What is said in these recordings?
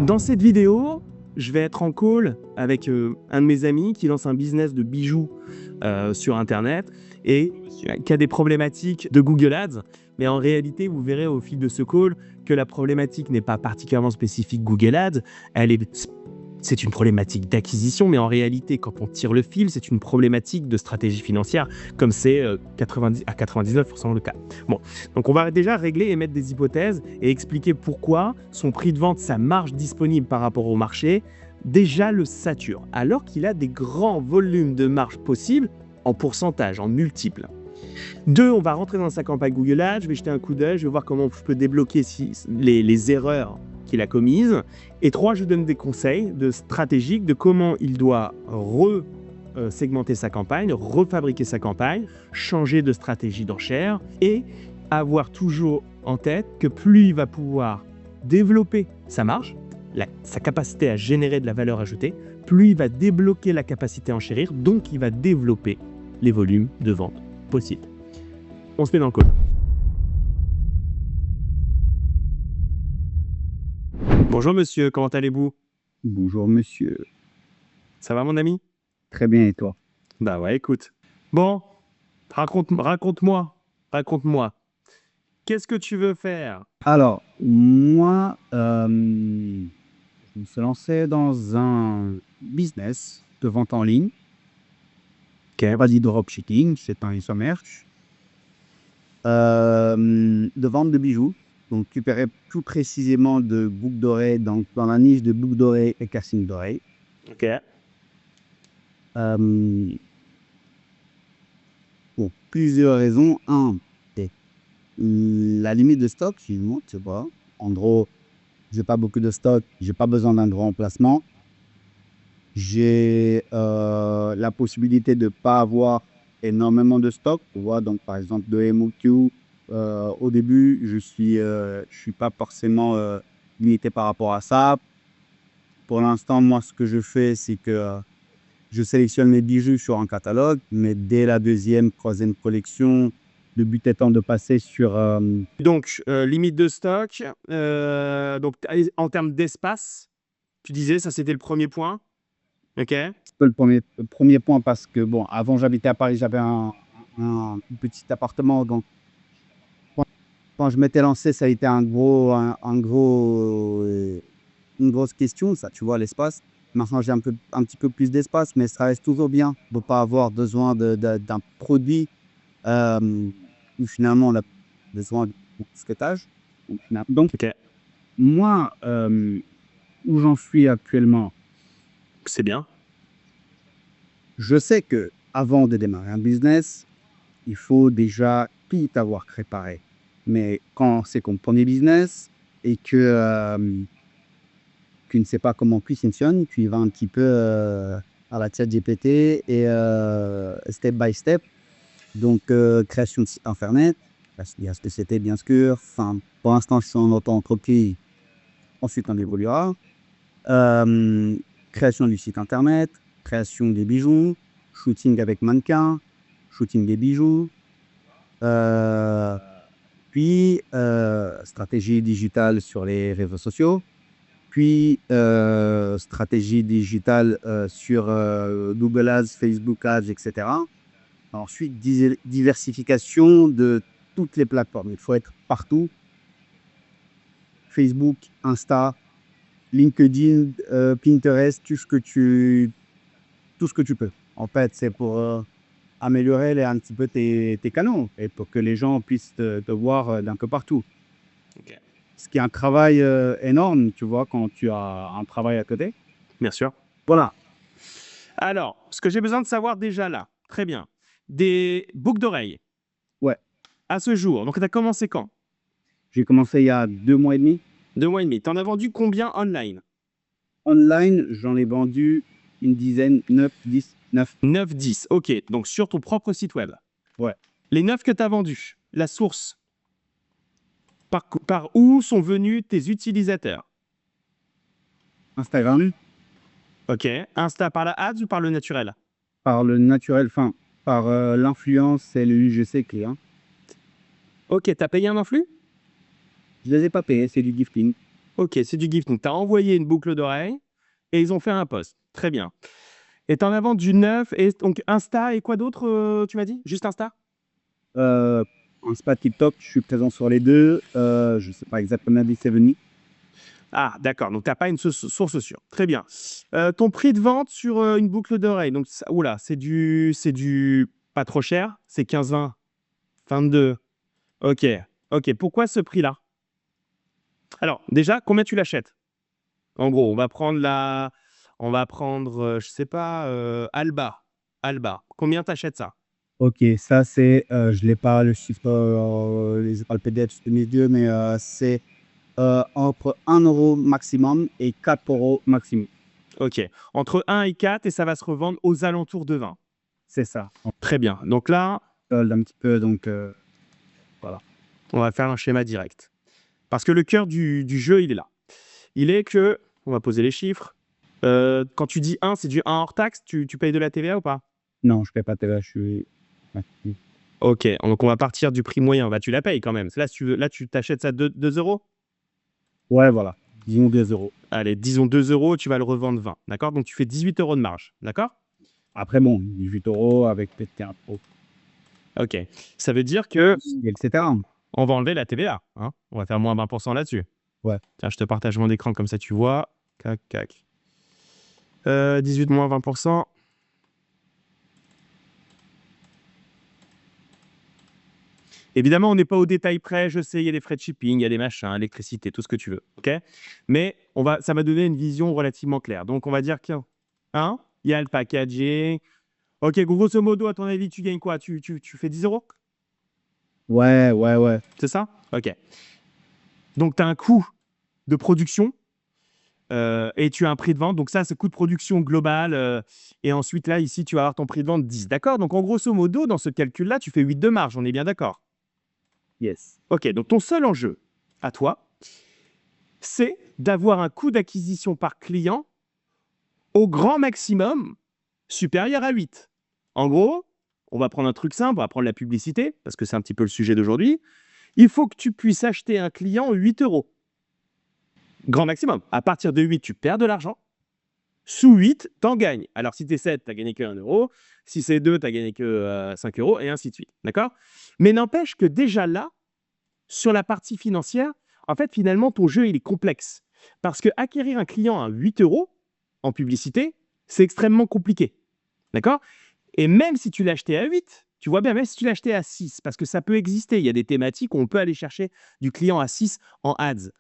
Dans cette vidéo, je vais être en call avec un de mes amis qui lance un business de bijoux sur Internet et qui a des problématiques de Google Ads. Mais en réalité, vous verrez au fil de ce call que la problématique n'est pas particulièrement spécifique Google Ads. C'est une problématique d'acquisition, mais en réalité, quand on tire le fil, c'est une problématique de stratégie financière, comme c'est à 99% le cas. Bon, donc on va déjà régler et mettre des hypothèses et expliquer pourquoi son prix de vente, sa marge disponible par rapport au marché, déjà le sature, alors qu'il a des grands volumes de marge possibles en pourcentage, en multiples. 2, on va rentrer dans sa campagne Google Ads, je vais jeter un coup d'œil, je vais voir comment je peux débloquer les erreurs qu'il a commises. Et 3, je donne des conseils stratégiques de comment il doit segmenter sa campagne, refabriquer sa campagne, changer de stratégie d'enchère et avoir toujours en tête que plus il va pouvoir développer sa marge, sa capacité à générer de la valeur ajoutée, plus il va débloquer la capacité à enchérir, donc il va développer les volumes de vente possibles. On se met dans le call. Bonjour monsieur, comment allez-vous? Bonjour monsieur. Ça va mon ami? Très bien et toi? Bah ouais, écoute. Bon, raconte-moi. Qu'est-ce que tu veux faire? Alors, moi, je me suis lancé dans un business de vente en ligne, Ok. pas dit dropshipping, c'est un e-commerce, de vente de bijoux. Donc, tu paierais plus précisément de boucles d'oreilles, dans la niche de boucles d'oreilles et casting d'oreilles. Ok. Pour plusieurs raisons. Un, c'est la limite de stock, si je monte, je sais pas. En gros, j'ai pas beaucoup de stock, j'ai pas besoin d'un grand emplacement. J'ai la possibilité de ne pas avoir énormément de stock. Tu vois, donc par exemple de MOQ, au début, je suis pas forcément limité par rapport à ça. Pour l'instant, moi, ce que je fais, c'est que je sélectionne mes bijoux sur un catalogue, mais dès la deuxième, troisième collection, le but étant de passer sur Donc, limite de stock. Donc, en termes d'espace, tu disais, ça c'était le premier point. Ok. le premier point parce que, bon, avant j'habitais à Paris, j'avais un petit appartement. Donc, quand je m'étais lancé, ça a été une grosse question, ça, tu vois, l'espace. Maintenant, j'ai un petit peu plus d'espace, mais ça reste toujours bien de ne pas avoir besoin d'un produit où finalement on a besoin de stockage. Donc, Ok. moi, où j'en suis actuellement, C'est bien. je sais que avant de démarrer un business, il faut déjà tout avoir préparé. Mais quand c'est ton premier business et que tu ne sais pas comment tout fonctionne, tu y vas un petit peu à la ChatGPT et step by step. Donc, création de site internet, il y a ce que c'était bien sûr. Enfin, pour l'instant, je suis en auto-entreprise. Ensuite, on évoluera. Création du site internet, création des bijoux, shooting avec mannequin, shooting des bijoux. Puis stratégie digitale sur les réseaux sociaux, puis stratégie digitale sur Google Ads, Facebook Ads, etc. Ensuite, diversification de toutes les plateformes. Il faut être partout. Facebook, Insta, LinkedIn, Pinterest, tout ce que tu peux. En fait, c'est pour améliorer un petit peu tes canaux et pour que les gens puissent te voir d'un peu partout. Ok. Ce qui est un travail énorme, tu vois, quand tu as un travail à côté. Bien sûr. Voilà. Alors, ce que j'ai besoin de savoir déjà là, très bien, des boucles d'oreilles Ouais. à ce jour. Donc, tu as commencé quand? J'ai commencé il y a 2 mois et demi. 2 mois et demi. Tu en as vendu combien online? Online, j'en ai vendu une dizaine, 9, 10, 9. 9, 10. Ok. Donc, sur ton propre site web. Ouais. Les 9 que tu as vendus, la source, par où sont venus tes utilisateurs? Instagram, Ok. Insta par la ads ou par le naturel? par le naturel, enfin, par l'influence et le UGC client. Ok. Tu as payé un influx? Je ne les ai pas payés, c'est du gifting. Ok, c'est du gift. Donc, tu as envoyé une boucle d'oreille et ils ont fait un post. Très bien. Et tu en as vendu 9. Et donc, Insta et quoi d'autre, tu m'as dit? Juste Insta? Insta, TikTok, je suis présent sur les deux. Je ne sais pas exactement d'où c'est venu. Ah, d'accord. Donc, tu n'as pas une source sûre. Très bien. Ton prix de vente sur une boucle d'oreille. Donc, oula, c'est du pas trop cher. C'est 15, 20, 22. Ok. Ok. Pourquoi ce prix-là? Alors, déjà, combien tu l'achètes? En gros, on va prendre, je sais pas, Alba. Alba. Combien t'achètes ça? Ok, ça c'est, je l'ai pas le chiffre, les pas le PDF sous mes yeux, mais c'est entre 1 € maximum et 4 € maximum. Ok. Entre 1 et 4 et ça va se revendre aux alentours de 20. C'est ça. On Très bien. Donc là, solde un petit peu, donc voilà. on va faire un schéma direct. Parce que le cœur du jeu, il est là. Il est que, on va poser les chiffres. Quand tu dis 1, c'est du 1 hors taxe, tu payes de la TVA ou pas? Non, je ne paie pas de TVA, je suis actif. Ok, donc on va partir du prix moyen. Bah, tu la payes quand même. Là, tu t'achètes ça 2 euros? Ouais, voilà, disons 2 €. Allez, disons 2 euros, tu vas le revendre 20. D'accord? Donc tu fais 18 euros de marge. D'accord? Après, bon, 18 € avec peut-être un pro, Ok. Ça veut dire que etc. on va enlever la TVA. Hein, on va faire moins 20% là-dessus. Ouais. Tiens, je te partage mon écran comme ça tu vois. Cac, cac. 18 moins 20%. Évidemment, on n'est pas au détail près. Je sais, il y a des frais de shipping, il y a des machins, électricité, tout ce que tu veux. Ok? Mais ça va donner une vision relativement claire. Donc, on va dire qu'il y a le packaging. Ok, grosso modo, à ton avis, tu gagnes quoi? Tu fais 10 euros? Ouais, ouais, ouais. C'est ça? Ok. Donc, tu as un coût de production et tu as un prix de vente. Donc, ça, c'est coût de production global. Et ensuite, là, ici, tu vas avoir ton prix de vente 10. D'accord? Donc, en grosso modo, dans ce calcul-là, tu fais 8 de marge. On est bien d'accord? Yes. Ok. Donc, ton seul enjeu à toi, c'est d'avoir un coût d'acquisition par client au grand maximum supérieur à 8. En gros, on va prendre un truc simple, on va prendre la publicité, parce que c'est un petit peu le sujet d'aujourd'hui. Il faut que tu puisses acheter un client 8 euros. Grand maximum. À partir de 8, tu perds de l'argent. Sous 8, tu en gagnes. Alors, si tu es 7, tu n'as gagné que 1 euro. Si c'est 2, tu n'as gagné que 5 euros, et ainsi de suite. D'accord? Mais n'empêche que déjà là, sur la partie financière, en fait, finalement, ton jeu, il est complexe. Parce que acquérir un client à 8 euros en publicité, c'est extrêmement compliqué. D'accord? Et même si tu l'achetais à 8, tu vois bien, même si tu l'achetais à 6, parce que ça peut exister, il y a des thématiques où on peut aller chercher du client à 6 en ads.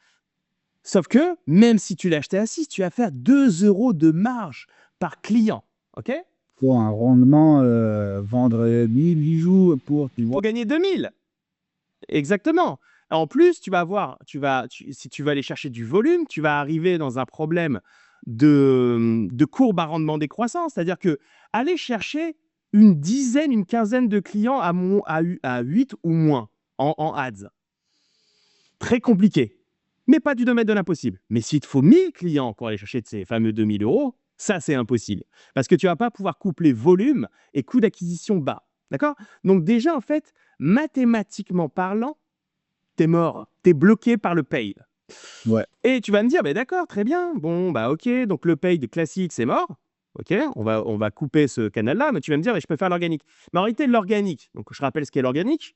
Sauf que, même si tu l'achetais à 6, tu vas faire 2 euros de marge par client. OK? Pour un rendement, vendre 1000 bijoux pour, tu vois. Pour gagner 2000. Exactement. En plus, tu vas avoir, si tu vas aller chercher du volume, tu vas arriver dans un problème de courbe à rendement décroissant. C'est-à-dire que aller chercher une dizaine, une quinzaine de clients à 8 ou moins en ads, très compliqué, mais pas du domaine de l'impossible. Mais s'il te faut 1000 clients pour aller chercher de ces fameux 2000 euros, ça, c'est impossible. Parce que tu ne vas pas pouvoir coupler volume et coût d'acquisition bas. D'accord? Donc déjà, en fait, mathématiquement parlant, t'es mort, t'es bloqué par le paid. Ouais. Et tu vas me dire, bah, d'accord, très bien, bon, bah ok, donc le paid classique, c'est mort. Ok, on va couper ce canal-là, mais tu vas me dire, mais je peux faire l'organique. Mais en réalité, l'organique, donc je rappelle ce qu'est l'organique,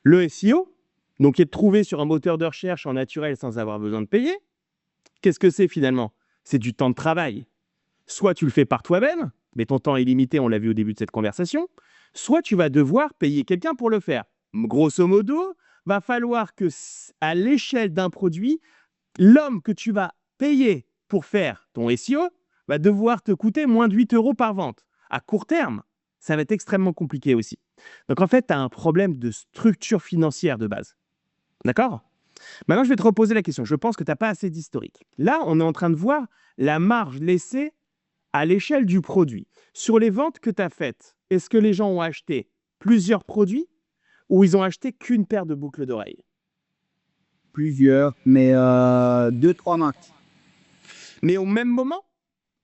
le SEO, donc qui est de trouver sur un moteur de recherche en naturel sans avoir besoin de payer. Qu'est-ce que c'est finalement? C'est du temps de travail. Soit tu le fais par toi-même, mais ton temps est limité, on l'a vu au début de cette conversation, soit tu vas devoir payer quelqu'un pour le faire. Grosso modo, va falloir que, à l'échelle d'un produit, l'homme que tu vas payer pour faire ton SEO va devoir te coûter moins de 8 euros par vente. À court terme, ça va être extrêmement compliqué aussi. Donc en fait, tu as un problème de structure financière de base. D'accord? Maintenant, je vais te reposer la question. Je pense que tu n'as pas assez d'historique. Là, on est en train de voir la marge laissée à l'échelle du produit. Sur les ventes que tu as faites, est-ce que les gens ont acheté plusieurs produits ou ils ont acheté qu'une paire de boucles d'oreilles? Plusieurs, mais 2-3 max, Mais au même moment?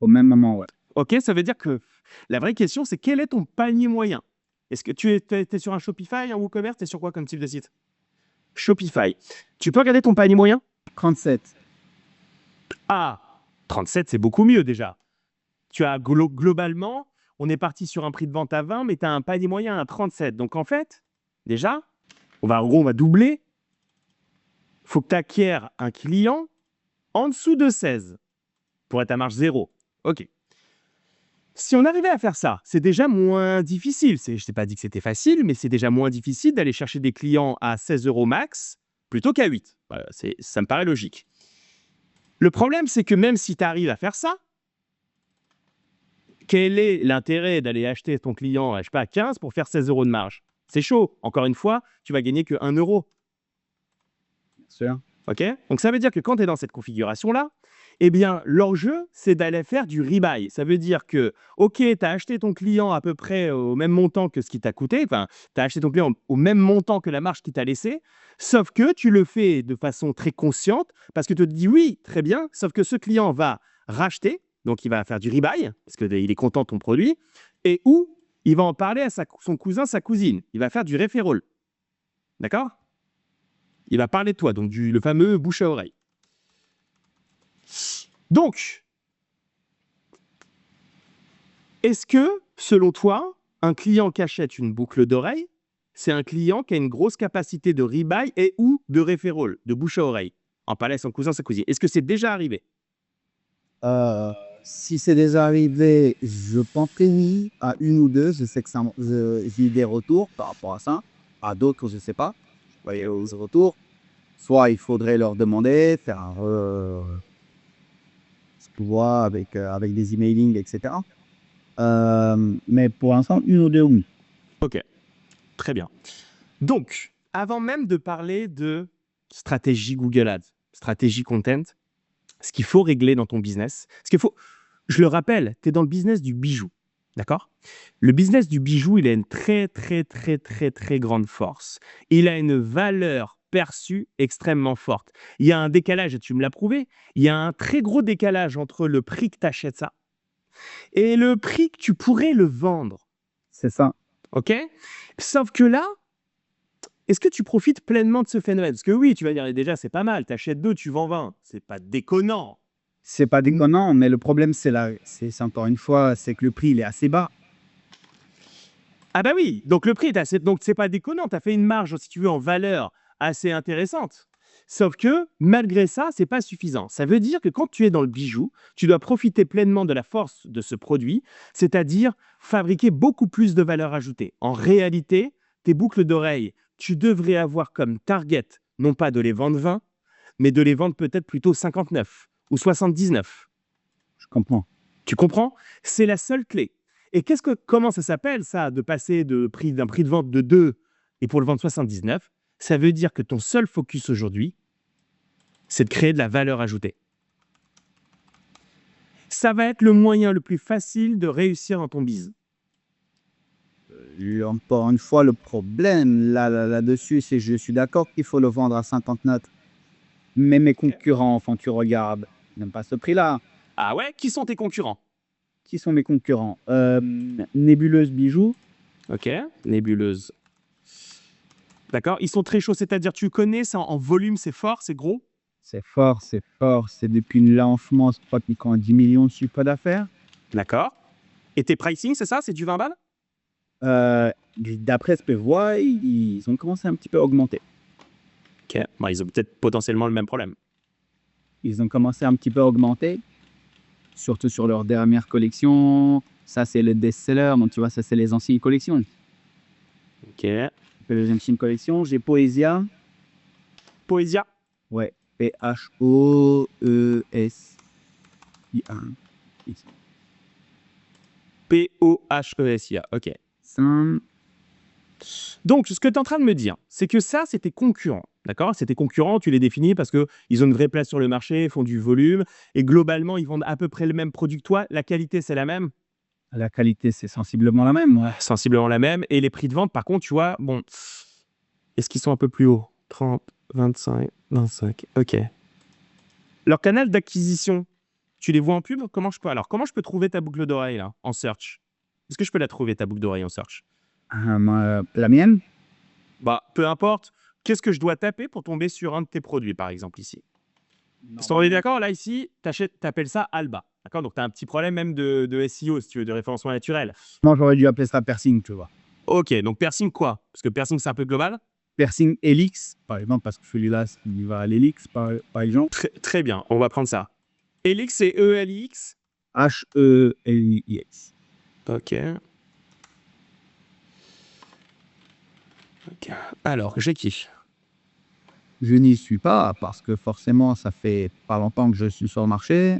au même moment, ouais. Ok, ça veut dire que la vraie question, c'est quel est ton panier moyen? Est-ce que tu es sur un Shopify, un WooCommerce? Tu es sur quoi comme type de site? Shopify. Tu peux regarder ton panier moyen? 37. Ah, 37, c'est beaucoup mieux déjà. Tu as globalement, on est parti sur un prix de vente à 20, mais tu as un panier moyen à 37. Donc en fait, déjà, en gros, on va doubler. Il faut que tu acquières un client en dessous de 16 pour être à marge zéro. OK. Si on arrivait à faire ça, c'est déjà moins difficile. Je t'ai pas dit que c'était facile, mais c'est déjà moins difficile d'aller chercher des clients à 16 euros max plutôt qu'à 8. Voilà, ça me paraît logique. Le problème, c'est que même si tu arrives à faire ça, quel est l'intérêt d'aller acheter ton client, je sais pas, à 15 pour faire 16 euros de marge? C'est chaud. Encore une fois, tu vas gagner que 1 euro. Bien sûr. OK? Donc ça veut dire que quand tu es dans cette configuration-là, eh bien, l'enjeu, c'est d'aller faire du rebuy. Ça veut dire que, OK, tu as acheté ton client à peu près au même montant que ce qui t'a coûté, enfin, tu as acheté ton client au même montant que la marge qu'il t'a laissé, sauf que tu le fais de façon très consciente parce que tu te dis oui, très bien, sauf que ce client va racheter, donc il va faire du rebuy parce qu'il est content de ton produit, et ou il va en parler à son cousin, sa cousine. Il va faire du referral. D'accord? Il va parler de toi, donc le fameux bouche à oreille. Donc, est-ce que, selon toi, un client qui achète une boucle d'oreille, c'est un client qui a une grosse capacité de rebuy et ou de referral, de bouche à oreille, en parler à son cousin, sa cousine? Est-ce que c'est déjà arrivé? Euh, Si c'est déjà arrivé, je pense que oui, à une ou deux, je sais que j'ai eu des retours par rapport à ça. À d'autres, je ne sais pas. Je voyais aux retours. Soit il faudrait leur demander, faire ce qu'on voit avec des emailing, etc. Mais pour l'instant, une ou deux, oui. Ok, très bien. Donc, avant même de parler de stratégie Google Ads, stratégie content, ce qu'il faut régler dans ton business, je le rappelle, tu es dans le business du bijou, d'accord? Le business du bijou, il a une très, très, très, très, très grande force. Il a une valeur perçue extrêmement forte. Il y a un décalage, et tu me l'as prouvé, il y a un très gros décalage entre le prix que tu achètes ça et le prix que tu pourrais le vendre, C'est ça. ok? Sauf que là, est-ce que tu profites pleinement de ce phénomène? Parce que oui, tu vas dire, déjà, c'est pas mal, tu achètes 2, tu vends 20. C'est pas déconnant. C'est pas déconnant, mais le problème, c'est encore une fois, c'est que le prix, il est assez bas. Ah bah oui, donc le prix est assez... Donc c'est pas déconnant, tu as fait une marge, si tu veux, en valeur assez intéressante. Sauf que, malgré ça, c'est pas suffisant. Ça veut dire que quand tu es dans le bijou, tu dois profiter pleinement de la force de ce produit, c'est-à-dire fabriquer beaucoup plus de valeur ajoutée. En réalité, tes boucles d'oreilles, tu devrais avoir comme target, non pas de les vendre 20, mais de les vendre peut-être plutôt 59 ou 79. Je comprends. Tu comprends? C'est la seule clé. Et comment ça s'appelle, ça, de passer d'un prix de vente de 2 et pour le vendre 79? Ça veut dire que ton seul focus aujourd'hui, c'est de créer de la valeur ajoutée. Ça va être le moyen le plus facile de réussir dans ton biz. Encore une fois, le problème là-dessus, c'est que je suis d'accord qu'il faut le vendre à 59. Mais mes concurrents, enfin, tu regardes, ils n'aiment pas ce prix-là. Ah ouais? Qui sont tes concurrents? Qui sont mes concurrents? Nébuleuse Bijoux, Ok, nébuleuse. D'accord? Ils sont très chauds, c'est-à-dire tu connais, ça en volume, c'est fort, c'est gros? c'est fort, c'est fort. C'est depuis le lancement, je crois qu'ils ont 10 millions de chiffre d'affaires. D'accord. Et tes pricing, c'est ça? C'est du 20 balles? D'après ce que je vois, ils ont commencé un petit peu à augmenter. Ok, bon, ils ont peut-être potentiellement le même problème. Ils ont commencé un petit peu à augmenter, surtout sur leur dernière collection. Ça, c'est le best-seller. Donc, tu vois, ça, c'est les anciennes collections. Ok. Les anciennes collections, j'ai Poesia. Poesia. Ouais, Poesia. Pohesia. Ok. Ça, Donc, ce que tu es en train de me dire, c'est que ça, c'est tes concurrents. D'accord? C'est tes concurrents, tu les définis parce qu'ils ont une vraie place sur le marché, font du volume, et globalement, ils vendent à peu près le même produit que toi. La qualité, c'est la même, la qualité, c'est sensiblement la même. Ouais. sensiblement la même, et les prix de vente, par contre, tu vois, bon, est-ce qu'ils sont un peu plus hauts? 30, 25, 25. Ok. Leur canal d'acquisition, tu les vois en pub? Comment je peux trouver ta boucle d'oreille, là, en search? Est-ce que je peux la trouver, ta boucle d'oreille, en search? La mienne, Bah, peu importe. Qu'est-ce que je dois taper pour tomber sur un de tes produits, par exemple, ici? On est d'accord, là, ici, tu appelles ça Alba. D'accord? Donc, tu as un petit problème même de SEO, si tu veux, de référencement naturel. Moi, j'aurais dû appeler ça piercing, tu vois. Ok, donc piercing quoi? Parce que piercing, c'est un peu global. Piercing Helix, par exemple, parce que celui-là, il va à l'Helix, par exemple. Très bien, on va prendre ça. Helix, c'est E-L-I-X. H-E-L-I-X. Ok. Ok. Alors, j'ai qui? Je n'y suis pas parce que forcément, ça fait pas longtemps que je suis sur le marché.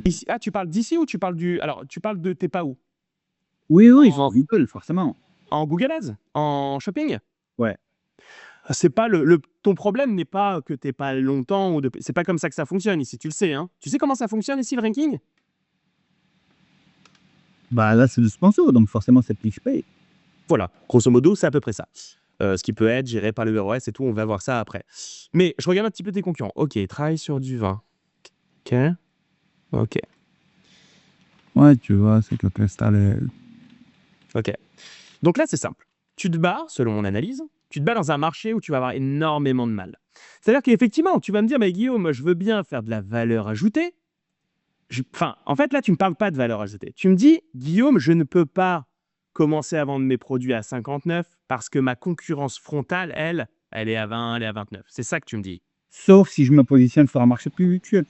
Ici. Ah, tu parles d'ici ou tu parles du. Alors, tu parles de t'es pas où? Oui, oui, En, Google, forcément. en Google Ads? En shopping? Ouais. C'est pas ton problème n'est pas que t'es pas longtemps ou c'est pas comme ça que ça fonctionne ici, tu le sais, hein. Tu sais comment ça fonctionne ici le ranking? Bah là, c'est du sponsor, donc forcément, c'est plus pay. Voilà, grosso modo, c'est à peu près ça. Ce qui peut être géré par le VROS et tout, on va voir ça après. Mais je regarde un petit peu tes concurrents. Ok, travaille sur du vin. Ok. Ok. Ouais, tu vois, c'est que Ok. Donc là, c'est simple. Tu te bats, selon mon analyse, tu te bats dans un marché où tu vas avoir énormément de mal. C'est-à-dire qu'effectivement, tu vas me dire, mais Guillaume, je veux bien faire de la valeur ajoutée. Enfin, en fait, là, tu ne me parles pas de valeur ajoutée. Tu me dis, Guillaume, je ne peux pas commencer à vendre mes produits à 59 parce que ma concurrence frontale, elle est à 20, elle est à 29. C'est ça que tu me dis. Sauf si je me positionne sur un marché plus virtuel.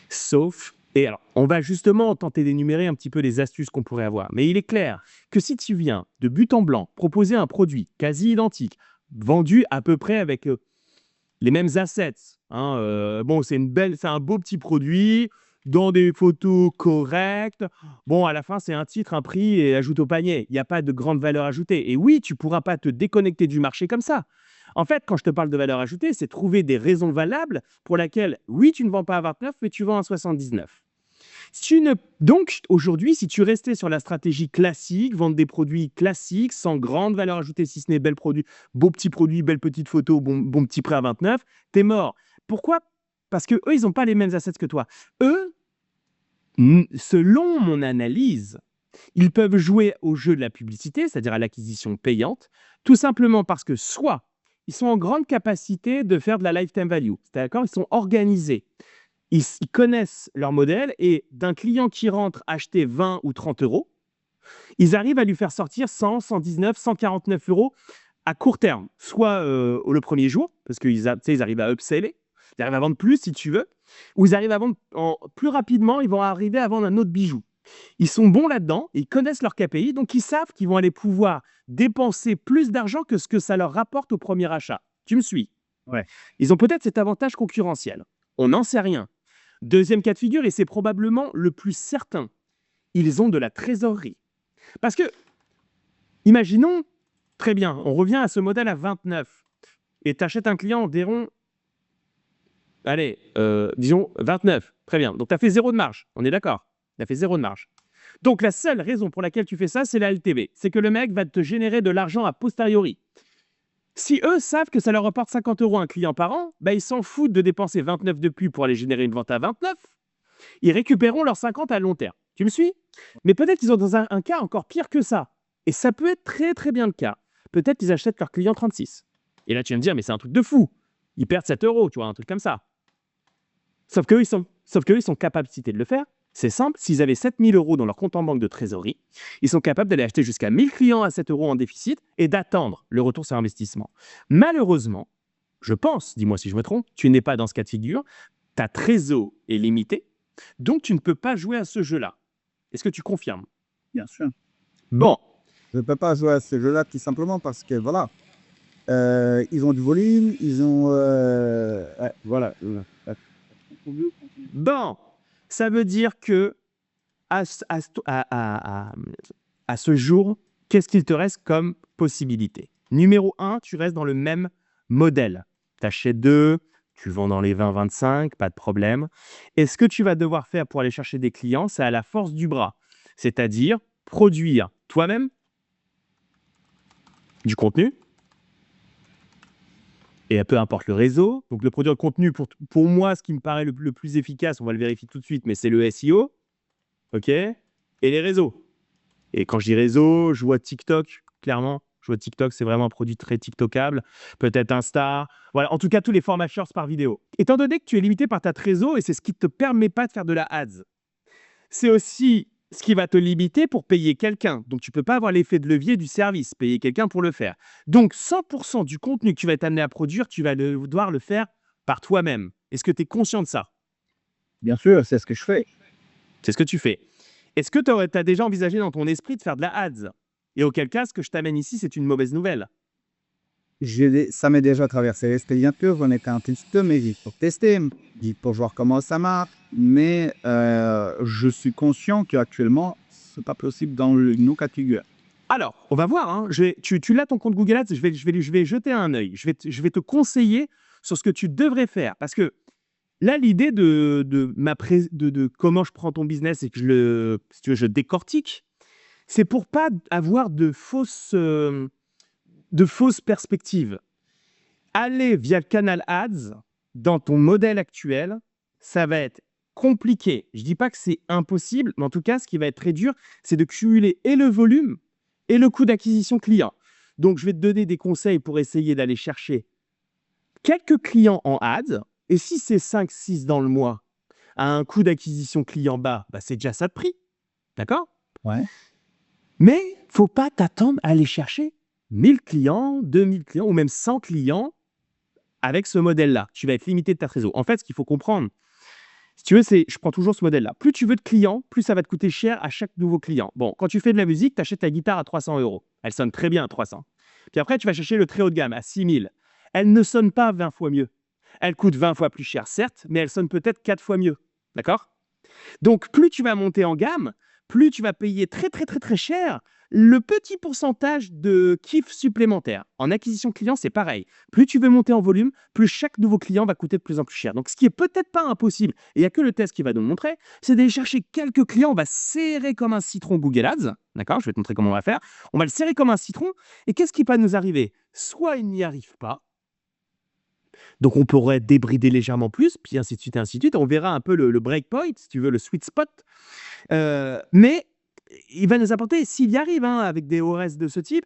Sauf, et alors, on va justement tenter d'énumérer un petit peu les astuces qu'on pourrait avoir. Mais il est clair que si tu viens de but en blanc proposer un produit quasi identique, vendu à peu près avec les mêmes assets, hein, bon, c'est un beau petit produit dans des photos correctes. Bon, à la fin, c'est un titre, un prix et ajoute au panier. Il n'y a pas de grande valeur ajoutée. Et oui, tu ne pourras pas te déconnecter du marché comme ça. En fait, quand je te parle de valeur ajoutée, c'est trouver des raisons valables pour lesquelles, oui, tu ne vends pas à 29, mais tu vends à 79. Donc, aujourd'hui, si tu restais sur la stratégie classique, vendre des produits classiques, sans grande valeur ajoutée, si ce n'est beau petit produit, belle petite photo, bon petit prêt à 29, t'es mort. Pourquoi? Parce que eux, ils n'ont pas les mêmes assets que toi. Eux, selon mon analyse, ils peuvent jouer au jeu de la publicité, c'est-à-dire à l'acquisition payante, tout simplement parce que soit ils sont en grande capacité de faire de la lifetime value, c'est-à-dire ils sont organisés, ils connaissent leur modèle et d'un client qui rentre acheter 20 ou 30 euros, ils arrivent à lui faire sortir 100, 119, 149 euros à court terme, soit le premier jour, parce qu'ils arrivent à upseller, ils arrivent à vendre plus si tu veux, ou ils arrivent à vendre plus rapidement, ils vont arriver à vendre un autre bijou. Ils sont bons là-dedans, ils connaissent leur KPI, donc ils savent qu'ils vont aller pouvoir dépenser plus d'argent que ce que ça leur rapporte au premier achat. Tu me suis? Ouais. Ils ont peut-être cet avantage concurrentiel. On n'en sait rien. Deuxième cas de figure, et c'est probablement le plus certain, ils ont de la trésorerie. Parce que, imaginons, très bien, on revient à ce modèle à 29, et tu achètes un client environ, allez, disons 29, très bien. Donc tu as fait zéro de marge, on est d'accord? Tu as fait zéro de marge. Donc la seule raison pour laquelle tu fais ça, c'est la LTV. C'est que le mec va te générer de l'argent a posteriori. Si eux savent que ça leur rapporte 50 euros un client par an, bah, ils s'en foutent de dépenser 29 de plus pour aller générer une vente à 29. Ils récupéreront leurs 50 à long terme. Tu me suis? Mais peut-être qu'ils ont dans un cas encore pire que ça. Et ça peut être très très bien le cas. Peut-être qu'ils achètent leur client 36. Et là, tu vas me dire, mais c'est un truc de fou. Ils perdent 7 euros, tu vois, un truc comme ça. Sauf qu'eux, ils sont capables de le faire. C'est simple, s'ils avaient 7000 euros dans leur compte en banque de trésorerie, ils sont capables d'aller acheter jusqu'à 1000 clients à 7 euros en déficit et d'attendre le retour sur investissement. Malheureusement, je pense, dis-moi si je me trompe, tu n'es pas dans ce cas de figure, ta trésor est limitée, donc tu ne peux pas jouer à ce jeu-là. Est-ce que tu confirmes? Bien sûr. Bon, Je ne peux pas jouer à ce jeu-là tout simplement parce que, voilà, ils ont du volume, ils ont... ouais, voilà. bon, ça veut dire que à ce jour, qu'est-ce qu'il te reste comme possibilité? Numéro 1, tu restes dans le même modèle. Tu achètes 2, tu vends dans les 20-25, pas de problème. Et ce que tu vas devoir faire pour aller chercher des clients, c'est à la force du bras. C'est-à-dire produire toi-même du contenu, et peu importe le réseau. Donc, le produire de contenu, pour moi, ce qui me paraît le plus efficace, on va le vérifier tout de suite, mais c'est le SEO, OK, et les réseaux. Et quand je dis réseau, je vois TikTok, clairement. Je vois TikTok, c'est vraiment un produit très TikTokable. Peut-être Insta. Voilà, en tout cas, tous les formats shorts par vidéo. Étant donné que tu es limité par ta trésor et c'est ce qui ne te permet pas de faire de la ads, c'est aussi ce qui va te limiter pour payer quelqu'un. Donc, tu ne peux pas avoir l'effet de levier du service, payer quelqu'un pour le faire. Donc, 100% du contenu que tu vas t'amener à produire, tu vas devoir le faire par toi-même. Est-ce que tu es conscient de ça? Bien sûr, c'est ce que je fais. C'est ce que tu fais. Est-ce que tu as déjà envisagé dans ton esprit de faire de la ads? Et auquel cas, ce que je t'amène ici, c'est une mauvaise nouvelle. Ça m'est déjà traversé l'esprit, bien sûr, j'en ai un test, mais juste pour tester, juste pour voir comment ça marche. Mais je suis conscient qu'actuellement, ce n'est pas possible dans nos cas de figure. Alors, on va voir. Hein. Tu l'as ton compte Google Ads, je vais jeter un œil. Je vais te conseiller sur ce que tu devrais faire. Parce que là, l'idée de comment je prends ton business et que si tu veux, je décortique, c'est pour pas avoir de fausses perspectives. Aller via le canal Ads dans ton modèle actuel, ça va être compliqué. Je ne dis pas que c'est impossible, mais en tout cas, ce qui va être très dur, c'est de cumuler et le volume et le coût d'acquisition client. Donc, je vais te donner des conseils pour essayer d'aller chercher quelques clients en ads. Et si c'est 5-6 dans le mois, à un coût d'acquisition client bas, bah, c'est déjà ça de prix. D'accord? Ouais. Mais il ne faut pas t'attendre à aller chercher 1000 clients, 2000 clients ou même 100 clients avec ce modèle-là. Tu vas être limité de ta trésor. En fait, ce qu'il faut comprendre, si tu veux, je prends toujours ce modèle-là. Plus tu veux de clients, plus ça va te coûter cher à chaque nouveau client. Bon, quand tu fais de la musique, tu achètes ta guitare à 300 €. Elle sonne très bien à 300. Puis après, tu vas chercher le très haut de gamme à 6000. Elle ne sonne pas 20 fois mieux. Elle coûte 20 fois plus cher, certes, mais elle sonne peut-être 4 fois mieux. D'accord? Donc, plus tu vas monter en gamme, plus tu vas payer très, très, très, très cher le petit pourcentage de kiff supplémentaire. En acquisition client, c'est pareil. Plus tu veux monter en volume, plus chaque nouveau client va coûter de plus en plus cher. Donc, ce qui est peut-être pas impossible, et il n'y a que le test qui va nous le montrer, c'est d'aller chercher quelques clients. On va serrer comme un citron Google Ads. D'accord? Je vais te montrer comment on va faire. On va le serrer comme un citron. Et qu'est-ce qui va nous arriver? Soit il n'y arrive pas, donc, on pourrait débrider légèrement plus, puis ainsi de suite, et ainsi de suite. On verra un peu le breakpoint, si tu veux, le sweet spot. Mais il va nous apporter, s'il y arrive, hein, avec des ORS de ce type,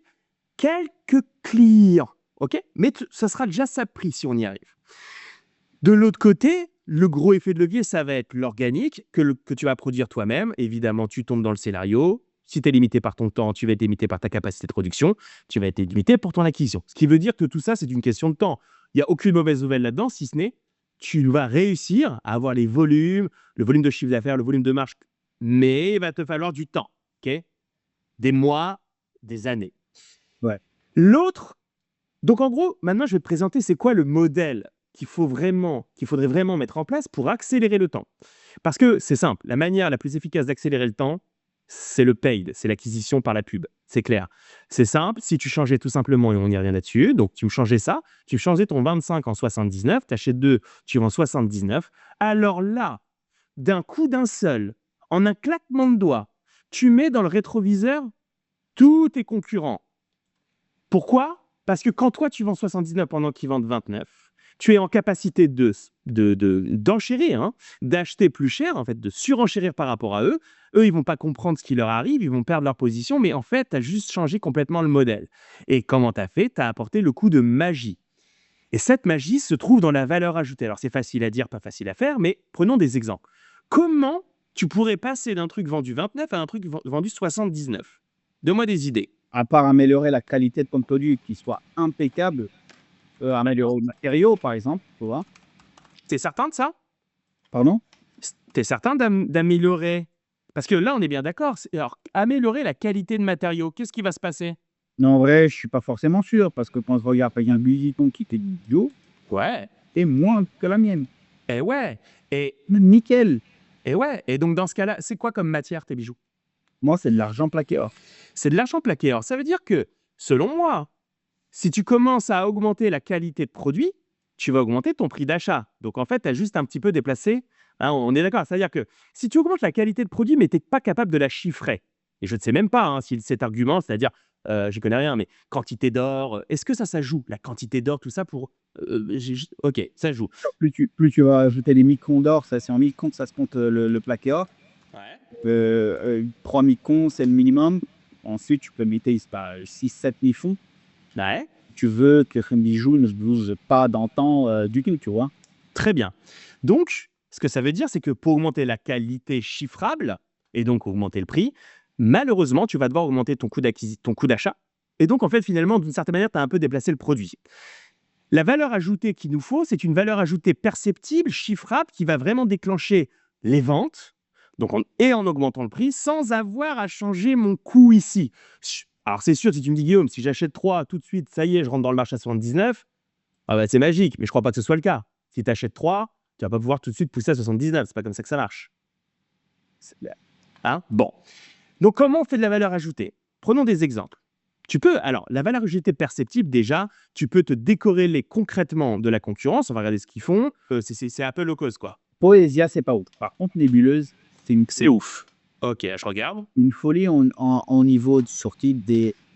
quelques clients. OK? Mais ça sera déjà ça de prix si on y arrive. De l'autre côté, le gros effet de levier, ça va être l'organique que tu vas produire toi-même. Évidemment, tu tombes dans le scénario. Si tu es limité par ton temps, tu vas être limité par ta capacité de production. Tu vas être limité pour ton acquisition. Ce qui veut dire que tout ça, c'est une question de temps. Il n'y a aucune mauvaise nouvelle là-dedans, si ce n'est tu vas réussir à avoir les volumes, le volume de chiffre d'affaires, le volume de marge, mais il va te falloir du temps, ok? Des mois, des années. Ouais. L'autre, donc en gros, maintenant je vais te présenter c'est quoi le modèle qu'il faudrait vraiment mettre en place pour accélérer le temps. Parce que c'est simple, la manière la plus efficace d'accélérer le temps, c'est le paid, c'est l'acquisition par la pub. C'est clair. C'est simple, si tu changeais tout simplement, et on n'y revient là-dessus, donc tu me changeais ça, tu me changeais ton 25 en 79, tu achètes 2, tu vends 79. Alors là, d'un coup d'un seul, en un claquement de doigts, tu mets dans le rétroviseur tous tes concurrents. Pourquoi? Parce que quand toi, tu vends 79 pendant qu'ils vendent 29, tu es en capacité d'enchérir, hein, d'acheter plus cher, en fait, de surenchérir par rapport à eux. Eux, ils vont pas comprendre ce qui leur arrive, ils vont perdre leur position, mais en fait, tu as juste changé complètement le modèle. Et comment tu as fait? Tu as apporté le coup de magie. Et cette magie se trouve dans la valeur ajoutée. Alors, c'est facile à dire, pas facile à faire, mais prenons des exemples. Comment tu pourrais passer d'un truc vendu 29 à un truc vendu 79? Donne-moi des idées. À part améliorer la qualité de ton produit, qui soit impeccable, améliorer le matériau, par exemple, tu vois. T'es certain de ça? Pardon? T'es certain d'améliorer? Parce que là, on est bien d'accord. Alors, améliorer la qualité de matériaux, qu'est-ce qui va se passer? Non, en vrai, je suis pas forcément sûr, parce que quand je regarde, par exemple, Louis Vuitton qui est bio, Ouais. est moins que la mienne. Et ouais. Et Nickel. ouais. Et donc, dans ce cas-là, c'est quoi comme matière tes bijoux? Moi, c'est de l'argent plaqué or. C'est de l'argent plaqué. Alors, ça veut dire que, selon moi, si tu commences à augmenter la qualité de produit, tu vas augmenter ton prix d'achat. Donc, en fait, tu as juste un petit peu déplacé. Hein, on est d'accord. C'est-à-dire que si tu augmentes la qualité de produit, mais tu n'es pas capable de la chiffrer, et je ne sais même pas hein, si cet argument, c'est-à-dire, j'y connais rien, mais quantité d'or, est-ce que ça joue? La quantité d'or, tout ça pour. Ok, ça joue. Plus tu vas ajouter des microns d'or, ça c'est en microns, ça se compte le plaqué or. Ouais. 3 microns, c'est le minimum. Ensuite, tu peux mettre 6-7 microns. Ouais, Tu veux qu'un bijou ne bouge pas dans le temps du tout, tu vois. très bien. Donc, ce que ça veut dire, c'est que pour augmenter la qualité chiffrable et donc augmenter le prix, malheureusement, tu vas devoir augmenter ton coût d'achat. Et donc, en fait, finalement, d'une certaine manière, tu as un peu déplacé le produit. La valeur ajoutée qu'il nous faut, c'est une valeur ajoutée perceptible, chiffrable, qui va vraiment déclencher les ventes, donc et en augmentant le prix, sans avoir à changer mon coût ici. Alors c'est sûr, si tu me dis, Guillaume, si j'achète 3 tout de suite, ça y est, je rentre dans le marché à 79, ah bah, c'est magique, mais je ne crois pas que ce soit le cas. Si tu achètes 3, tu ne vas pas pouvoir tout de suite pousser à 79, c'est pas comme ça que ça marche. Hein? Bon. Donc comment on fait de la valeur ajoutée? Prenons des exemples. Alors, la valeur ajoutée perceptible, déjà, tu peux te décorréler concrètement de la concurrence. On va regarder ce qu'ils font. C'est un peu low cost, quoi. Poesia, c'est pas autre. Par contre, Nébuleuse, C'est ouf. Ok, je regarde. une folie en niveau de sortie.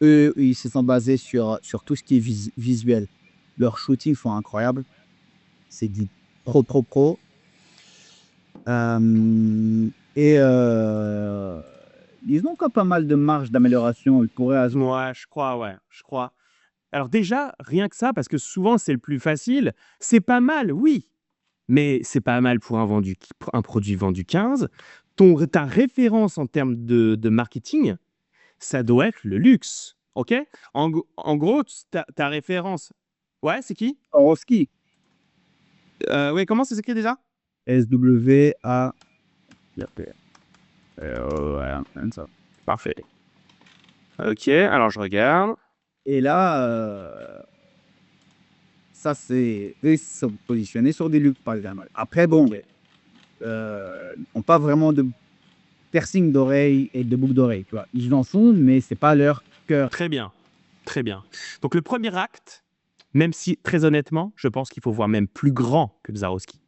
Eux, ils se sont basés sur tout ce qui est visuel. Leurs shootings sont incroyables. C'est du pro. Ils ont encore pas mal de marge d'amélioration. Ils pourraient Ouais, je crois. Alors déjà, rien que ça, parce que souvent, c'est le plus facile. C'est pas mal, oui. Mais c'est pas mal pour un produit vendu 15. Ta référence en termes de marketing, ça doit être le luxe. OK? En gros, ta référence. Ouais, c'est qui? Swarovski. Ouais, comment ça s'écrit déjà? SWA. Ça. Parfait. OK, alors je regarde. Et là, ça, c'est. Ils se sont positionnés sur des luxe, par exemple. Après, bon, on pas vraiment de piercing d'oreille et de boucle d'oreille. Tu vois. Ils en font, mais c'est pas leur cœur. Très bien. Très bien. Donc le premier acte, même si, très honnêtement, je pense qu'il faut voir même plus grand que Swarovski.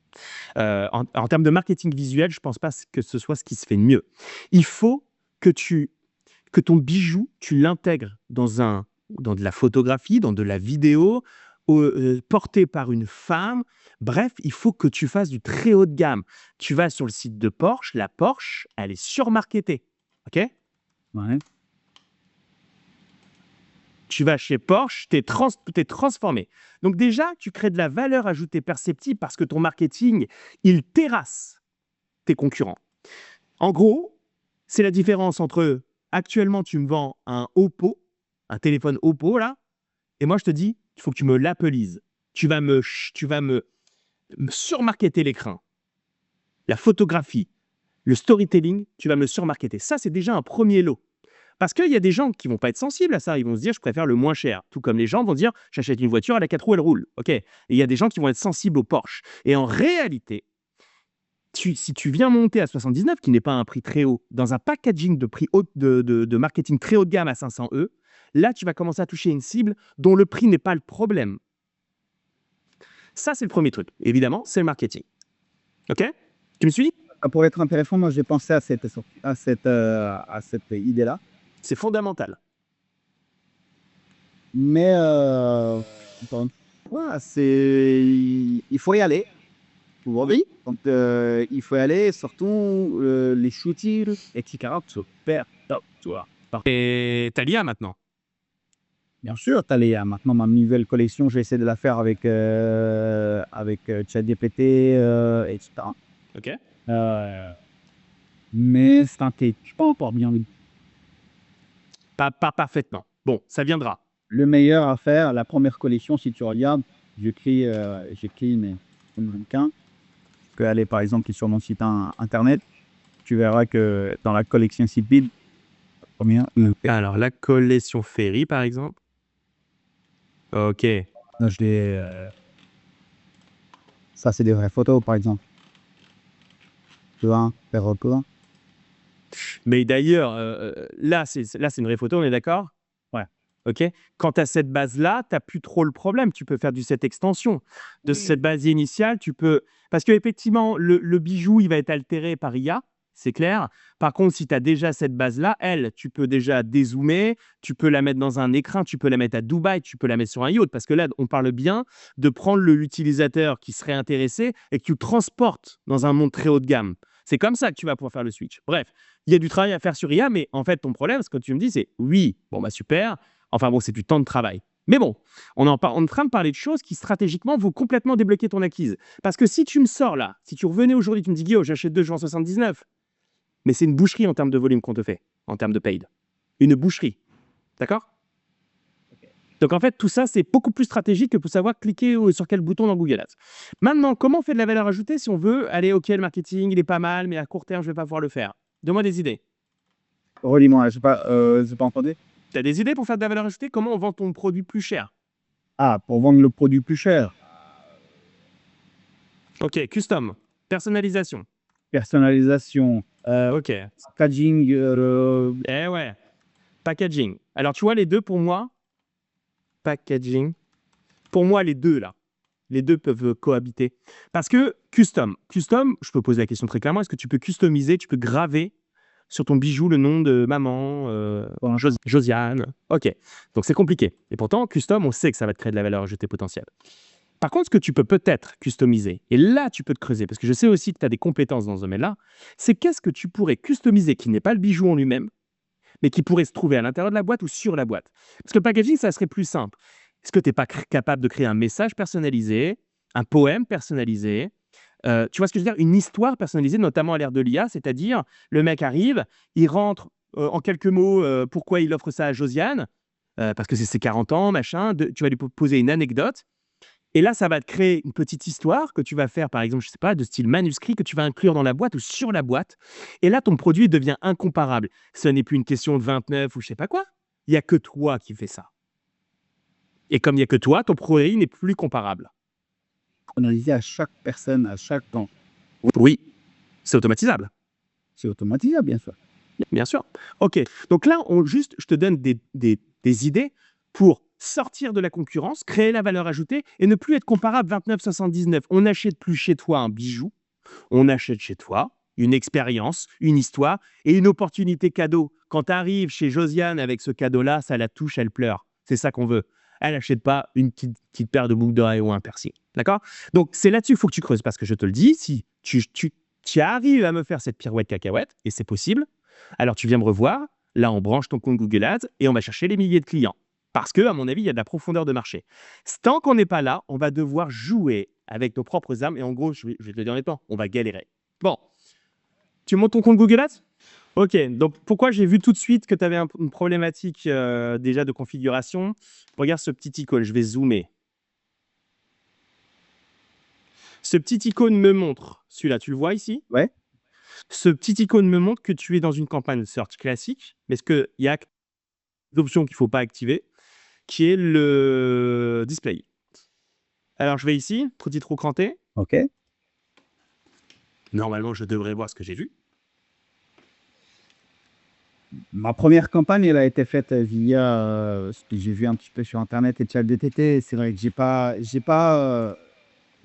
En termes de marketing visuel, je ne pense pas que ce soit ce qui se fait de mieux. Il faut que ton bijou, tu l'intègres dans de la photographie, dans de la vidéo, porté par une femme. Bref, il faut que tu fasses du très haut de gamme. Tu vas sur le site de Porsche, la Porsche, elle est surmarketée. OK? Ouais. Tu vas chez Porsche, tu es transformé. Donc déjà, tu crées de la valeur ajoutée perceptible parce que ton marketing, il terrasse tes concurrents. En gros, c'est la différence entre actuellement, tu me vends un Oppo, un téléphone Oppo, là, et moi, je te dis, il faut que tu me l'appelises. Tu vas me surmarketer l'écran, la photographie, le storytelling, tu vas me surmarketer. Ça, c'est déjà un premier lot. Parce qu'il y a des gens qui vont pas être sensibles à ça. Ils vont se dire, je préfère le moins cher. Tout comme les gens vont dire, j'achète une voiture, elle a 4 roues, elle roule. OK. Et il y a des gens qui vont être sensibles au Porsche. Et en réalité, si tu viens monter à 79, qui n'est pas un prix très haut, dans un packaging de prix haut, de marketing très haut de gamme à 500 E, là, tu vas commencer à toucher une cible dont le prix n'est pas le problème. Ça, c'est le premier truc. Évidemment, c'est le marketing. OK? Tu me suis? Pour être intéressant, moi, j'ai pensé à cette idée-là. C'est fondamental. Mais encore une fois, il faut y aller. Aujourd'hui, donc, il faut y aller, surtout les shootings, etc. Super top, tu vois. Et t'as l'IA maintenant. Bien sûr, tu as maintenant ma nouvelle collection, j'essaie de la faire avec ChatGPT, etc. OK. Mais c'est un thé, je pas encore bien vu. Pas parfaitement. Bon, ça viendra. Le meilleur à faire, la première collection, si tu regardes, j'écris une mannequin. Tu peux aller par exemple sur mon site internet, tu verras que dans la collection Sipid, première. Alors, la collection Ferry, par exemple. OK. Là, ça, c'est des vraies photos, par exemple. Tu vois, faire recours. Mais d'ailleurs, là, c'est une vraie photo, on est d'accord? Ouais. OK. Quand tu as cette base-là, tu n'as plus trop le problème. Tu peux faire du set extension. De cette base initiale, tu peux. Parce qu'effectivement, le bijou, il va être altéré par IA, c'est clair. Par contre, si tu as déjà cette base-là, tu peux déjà dézoomer, tu peux la mettre dans un écrin, tu peux la mettre à Dubaï, tu peux la mettre sur un yacht. Parce que là, on parle bien de prendre l'utilisateur qui serait intéressé et que tu le transportes dans un monde très haut de gamme. C'est comme ça que tu vas pouvoir faire le switch. Bref, il y a du travail à faire sur IA, mais en fait, ton problème, ce que tu me dis, c'est oui, bon, bah super. Enfin bon, c'est du temps de travail. Mais bon, on est en train de parler de choses qui stratégiquement vont complètement débloquer ton acquise. Parce que si tu me sors là, si tu revenais aujourd'hui, tu me dis Guillaume, j'achète 2, je vends 79. Mais c'est une boucherie en termes de volume qu'on te fait, en termes de paid. Une boucherie. D'accord? Donc en fait, tout ça, c'est beaucoup plus stratégique que pour savoir cliquer sur quel bouton dans Google Ads. Maintenant, comment on fait de la valeur ajoutée si on veut aller, OK, le marketing, il est pas mal, mais à court terme, je ne vais pas pouvoir le faire. Donne-moi des idées. Relis-moi, j'ai pas entendu. Tu as des idées pour faire de la valeur ajoutée? Comment on vend ton produit plus cher? Ah, pour vendre le produit plus cher. OK, custom, personnalisation. Personnalisation, OK. packaging, Eh ouais, packaging. Alors, tu vois, les deux pour moi, packaging, pour moi, les deux là, les deux peuvent cohabiter. Parce que custom, je peux poser la question très clairement, est-ce que tu peux customiser, tu peux graver sur ton bijou le nom de maman, Josiane? OK, donc c'est compliqué. Et pourtant, custom, on sait que ça va te créer de la valeur ajoutée potentielle. Par contre, ce que tu peux peut-être customiser, et là, tu peux te creuser, parce que je sais aussi que tu as des compétences dans ce domaine-là, c'est qu'est-ce que tu pourrais customiser qui n'est pas le bijou en lui-même, mais qui pourrait se trouver à l'intérieur de la boîte ou sur la boîte. Parce que le packaging, ça serait plus simple. Est-ce que tu n'es pas capable de créer un message personnalisé, un poème personnalisé, tu vois ce que je veux dire? Une histoire personnalisée, notamment à l'ère de l'IA, c'est-à-dire le mec arrive, il rentre en quelques mots pourquoi il offre ça à Josiane, parce que c'est ses 40 ans, machin, tu vas lui poser une anecdote, et là, ça va te créer une petite histoire que tu vas faire, par exemple, je sais pas, de style manuscrit, que tu vas inclure dans la boîte ou sur la boîte. Et là, ton produit devient incomparable. Ce n'est plus une question de 29 ou je sais pas quoi. Il y a que toi qui fais ça. Et comme il y a que toi, ton produit n'est plus comparable. personnalisé à chaque personne, à chaque temps. Oui, c'est automatisable. C'est automatisable, bien sûr. Bien sûr. OK. Donc là, je te donne des idées pour sortir de la concurrence, créer la valeur ajoutée et ne plus être comparable 29,79. On n'achète plus chez toi un bijou, on achète chez toi une expérience, une histoire et une opportunité cadeau. Quand tu arrives chez Josiane avec ce cadeau-là, ça la touche, elle pleure. C'est ça qu'on veut. Elle n'achète pas une petite paire de boucles d'oreilles ou un piercing. D'accord? Donc, c'est là-dessus qu'il faut que tu creuses parce que je te le dis, si tu arrives à me faire cette pirouette cacahuète, et c'est possible, alors tu viens me revoir, là on branche ton compte Google Ads et on va chercher les milliers de clients. Parce que, à mon avis, il y a de la profondeur de marché. Tant qu'on n'est pas là, on va devoir jouer avec nos propres armes et en gros, je vais te le dire honnêtement, on va galérer. Bon, tu montes ton compte Google Ads? Ok, donc pourquoi j'ai vu tout de suite que tu avais une problématique déjà de configuration? Regarde ce petit icône, je vais zoomer. Ce petit icône me montre, celui-là, tu le vois ici? Ouais. Ce petit icône me montre que tu es dans une campagne search classique, mais qu'il y a des options qu'il ne faut pas activer, qui est le display. Alors, je vais ici, petit trou cranté. OK. Normalement, je devrais voir ce que j'ai vu. Ma première campagne, elle a été faite via ce que j'ai vu un petit peu sur Internet et ChatGPT. C'est vrai que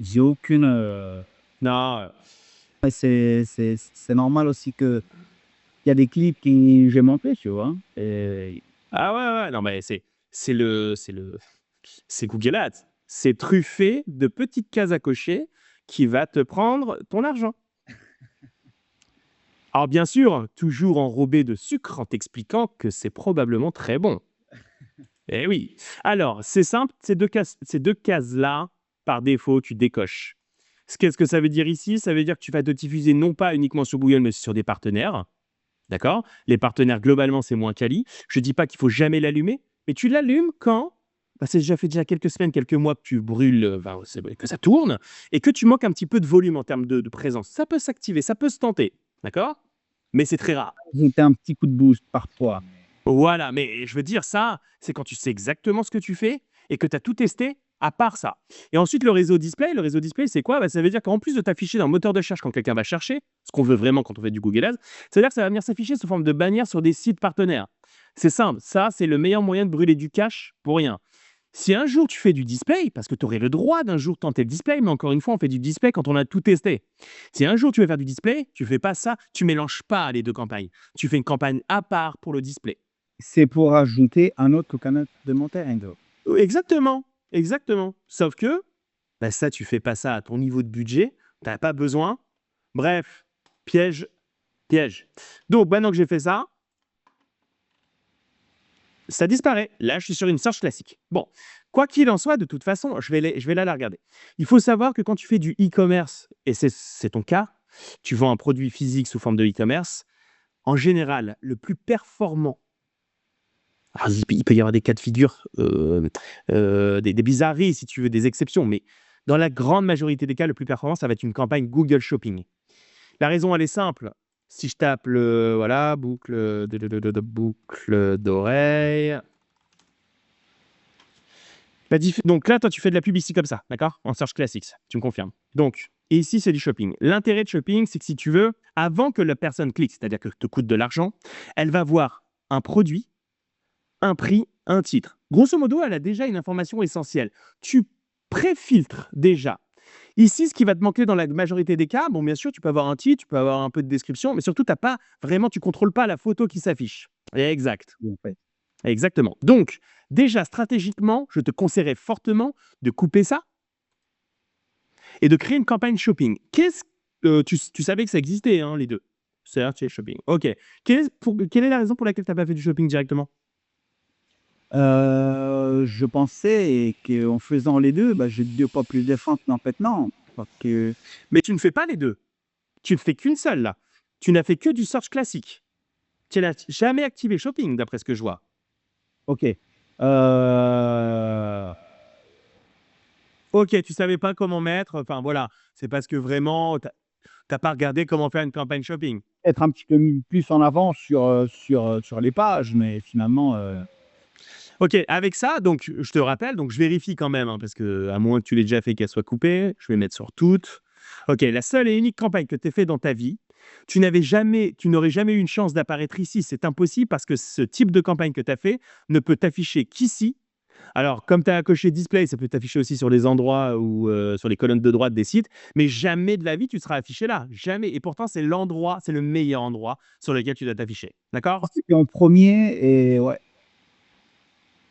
j'ai aucune. Non, C'est normal aussi que il y a des clips qui j'ai montré, tu vois. Et ah ouais, non, mais c'est Google Ads. C'est truffé de petites cases à cocher qui va te prendre ton argent. Alors bien sûr, toujours enrobé de sucre en t'expliquant que c'est probablement très bon. Eh oui. Alors, c'est simple, ces deux cases-là, par défaut, tu décoches. Qu'est-ce que ça veut dire ici? Ça veut dire que tu vas te diffuser non pas uniquement sur Google, mais sur des partenaires. D'accord? Les partenaires, globalement, c'est moins quali. Je ne dis pas qu'il faut jamais l'allumer, mais tu l'allumes quand c'est déjà quelques semaines, quelques mois que tu brûles, que ça tourne, et que tu manques un petit peu de volume en termes de présence. Ça peut s'activer, ça peut se tenter. D'accord? Mais c'est très rare. ajouter un petit coup de boost parfois. Voilà, mais je veux dire ça, c'est quand tu sais exactement ce que tu fais et que tu as tout testé à part ça. Et ensuite, le réseau display, c'est quoi? Ça veut dire qu'en plus de t'afficher dans le moteur de recherche quand quelqu'un va chercher, ce qu'on veut vraiment quand on fait du Google Ads, ça veut dire que ça va venir s'afficher sous forme de bannière sur des sites partenaires. C'est simple, ça, c'est le meilleur moyen de brûler du cash pour rien. Si un jour tu fais du display, parce que tu aurais le droit d'un jour tenter le display, mais encore une fois, on fait du display quand on a tout testé. Si un jour tu veux faire du display, tu fais pas ça, tu mélanges pas les deux campagnes. Tu fais une campagne à part pour le display. C'est pour ajouter un autre canal de montagne. Exactement, exactement. Sauf que, ça, tu fais pas ça à ton niveau de budget, tu n'as pas besoin. Bref, piège, piège. Donc, maintenant que j'ai fait ça, Ça disparaît. Là, je suis sur une search classique. Bon, quoi qu'il en soit, de toute façon, je vais là la regarder. Il faut savoir que quand tu fais du e-commerce, et c'est ton cas, tu vends un produit physique sous forme de e-commerce, en général, le plus performant, alors, il peut y avoir des cas de figure, des bizarreries, si tu veux, des exceptions, mais dans la grande majorité des cas, le plus performant, ça va être une campagne Google Shopping. La raison, elle est simple. Si je tape voilà, boucle d'oreille. Donc là, toi, tu fais de la publicité comme ça, d'accord? En search classics, tu me confirmes. Donc, et ici, c'est du shopping. L'intérêt de shopping, c'est que si tu veux, avant que la personne clique, c'est-à-dire que te coûte de l'argent, elle va voir un produit, un prix, un titre. Grosso modo, elle a déjà une information essentielle. Tu préfiltres déjà. Ici, ce qui va te manquer dans la majorité des cas, bon, bien sûr, tu peux avoir un titre, tu peux avoir un peu de description, mais surtout, t'as pas vraiment, tu contrôles pas la photo qui s'affiche. Exact. En fait. Exactement. Donc, déjà, stratégiquement, je te conseillerais fortement de couper ça et de créer une campagne shopping. Tu savais que ça existait, hein, les deux. Search et shopping. OK. Quelle est la raison pour laquelle tu n'as pas fait du shopping directement? Je pensais qu'en faisant les 2, bah, j'ai 2 fois plus de ventes, mais en fait non, parce que Mais tu ne fais pas les deux. Tu ne fais qu'une seule, là. Tu n'as fait que du search classique. Tu n'as jamais activé shopping, d'après ce que je vois. OK, OK, tu savais pas comment mettre. Enfin, voilà. C'est parce que vraiment, tu n'as pas regardé comment faire une campagne shopping. être un petit peu mis plus en avant sur les pages, mais finalement, OK, avec ça, donc je te rappelle, donc je vérifie quand même, hein, parce que à moins que tu l'aies déjà fait qu'elle soit coupée, je vais mettre sur toutes. OK, la seule et unique campagne que tu aies fait dans ta vie, tu n'aurais jamais eu une chance d'apparaître ici, c'est impossible parce que ce type de campagne que tu as fait ne peut t'afficher qu'ici. Alors, comme tu as coché display, ça peut t'afficher aussi sur les endroits ou sur les colonnes de droite des sites, mais jamais de la vie tu seras affiché là, jamais. Et pourtant, c'est l'endroit, c'est le meilleur endroit sur lequel tu dois t'afficher. D'accord? c'était en premier et ouais,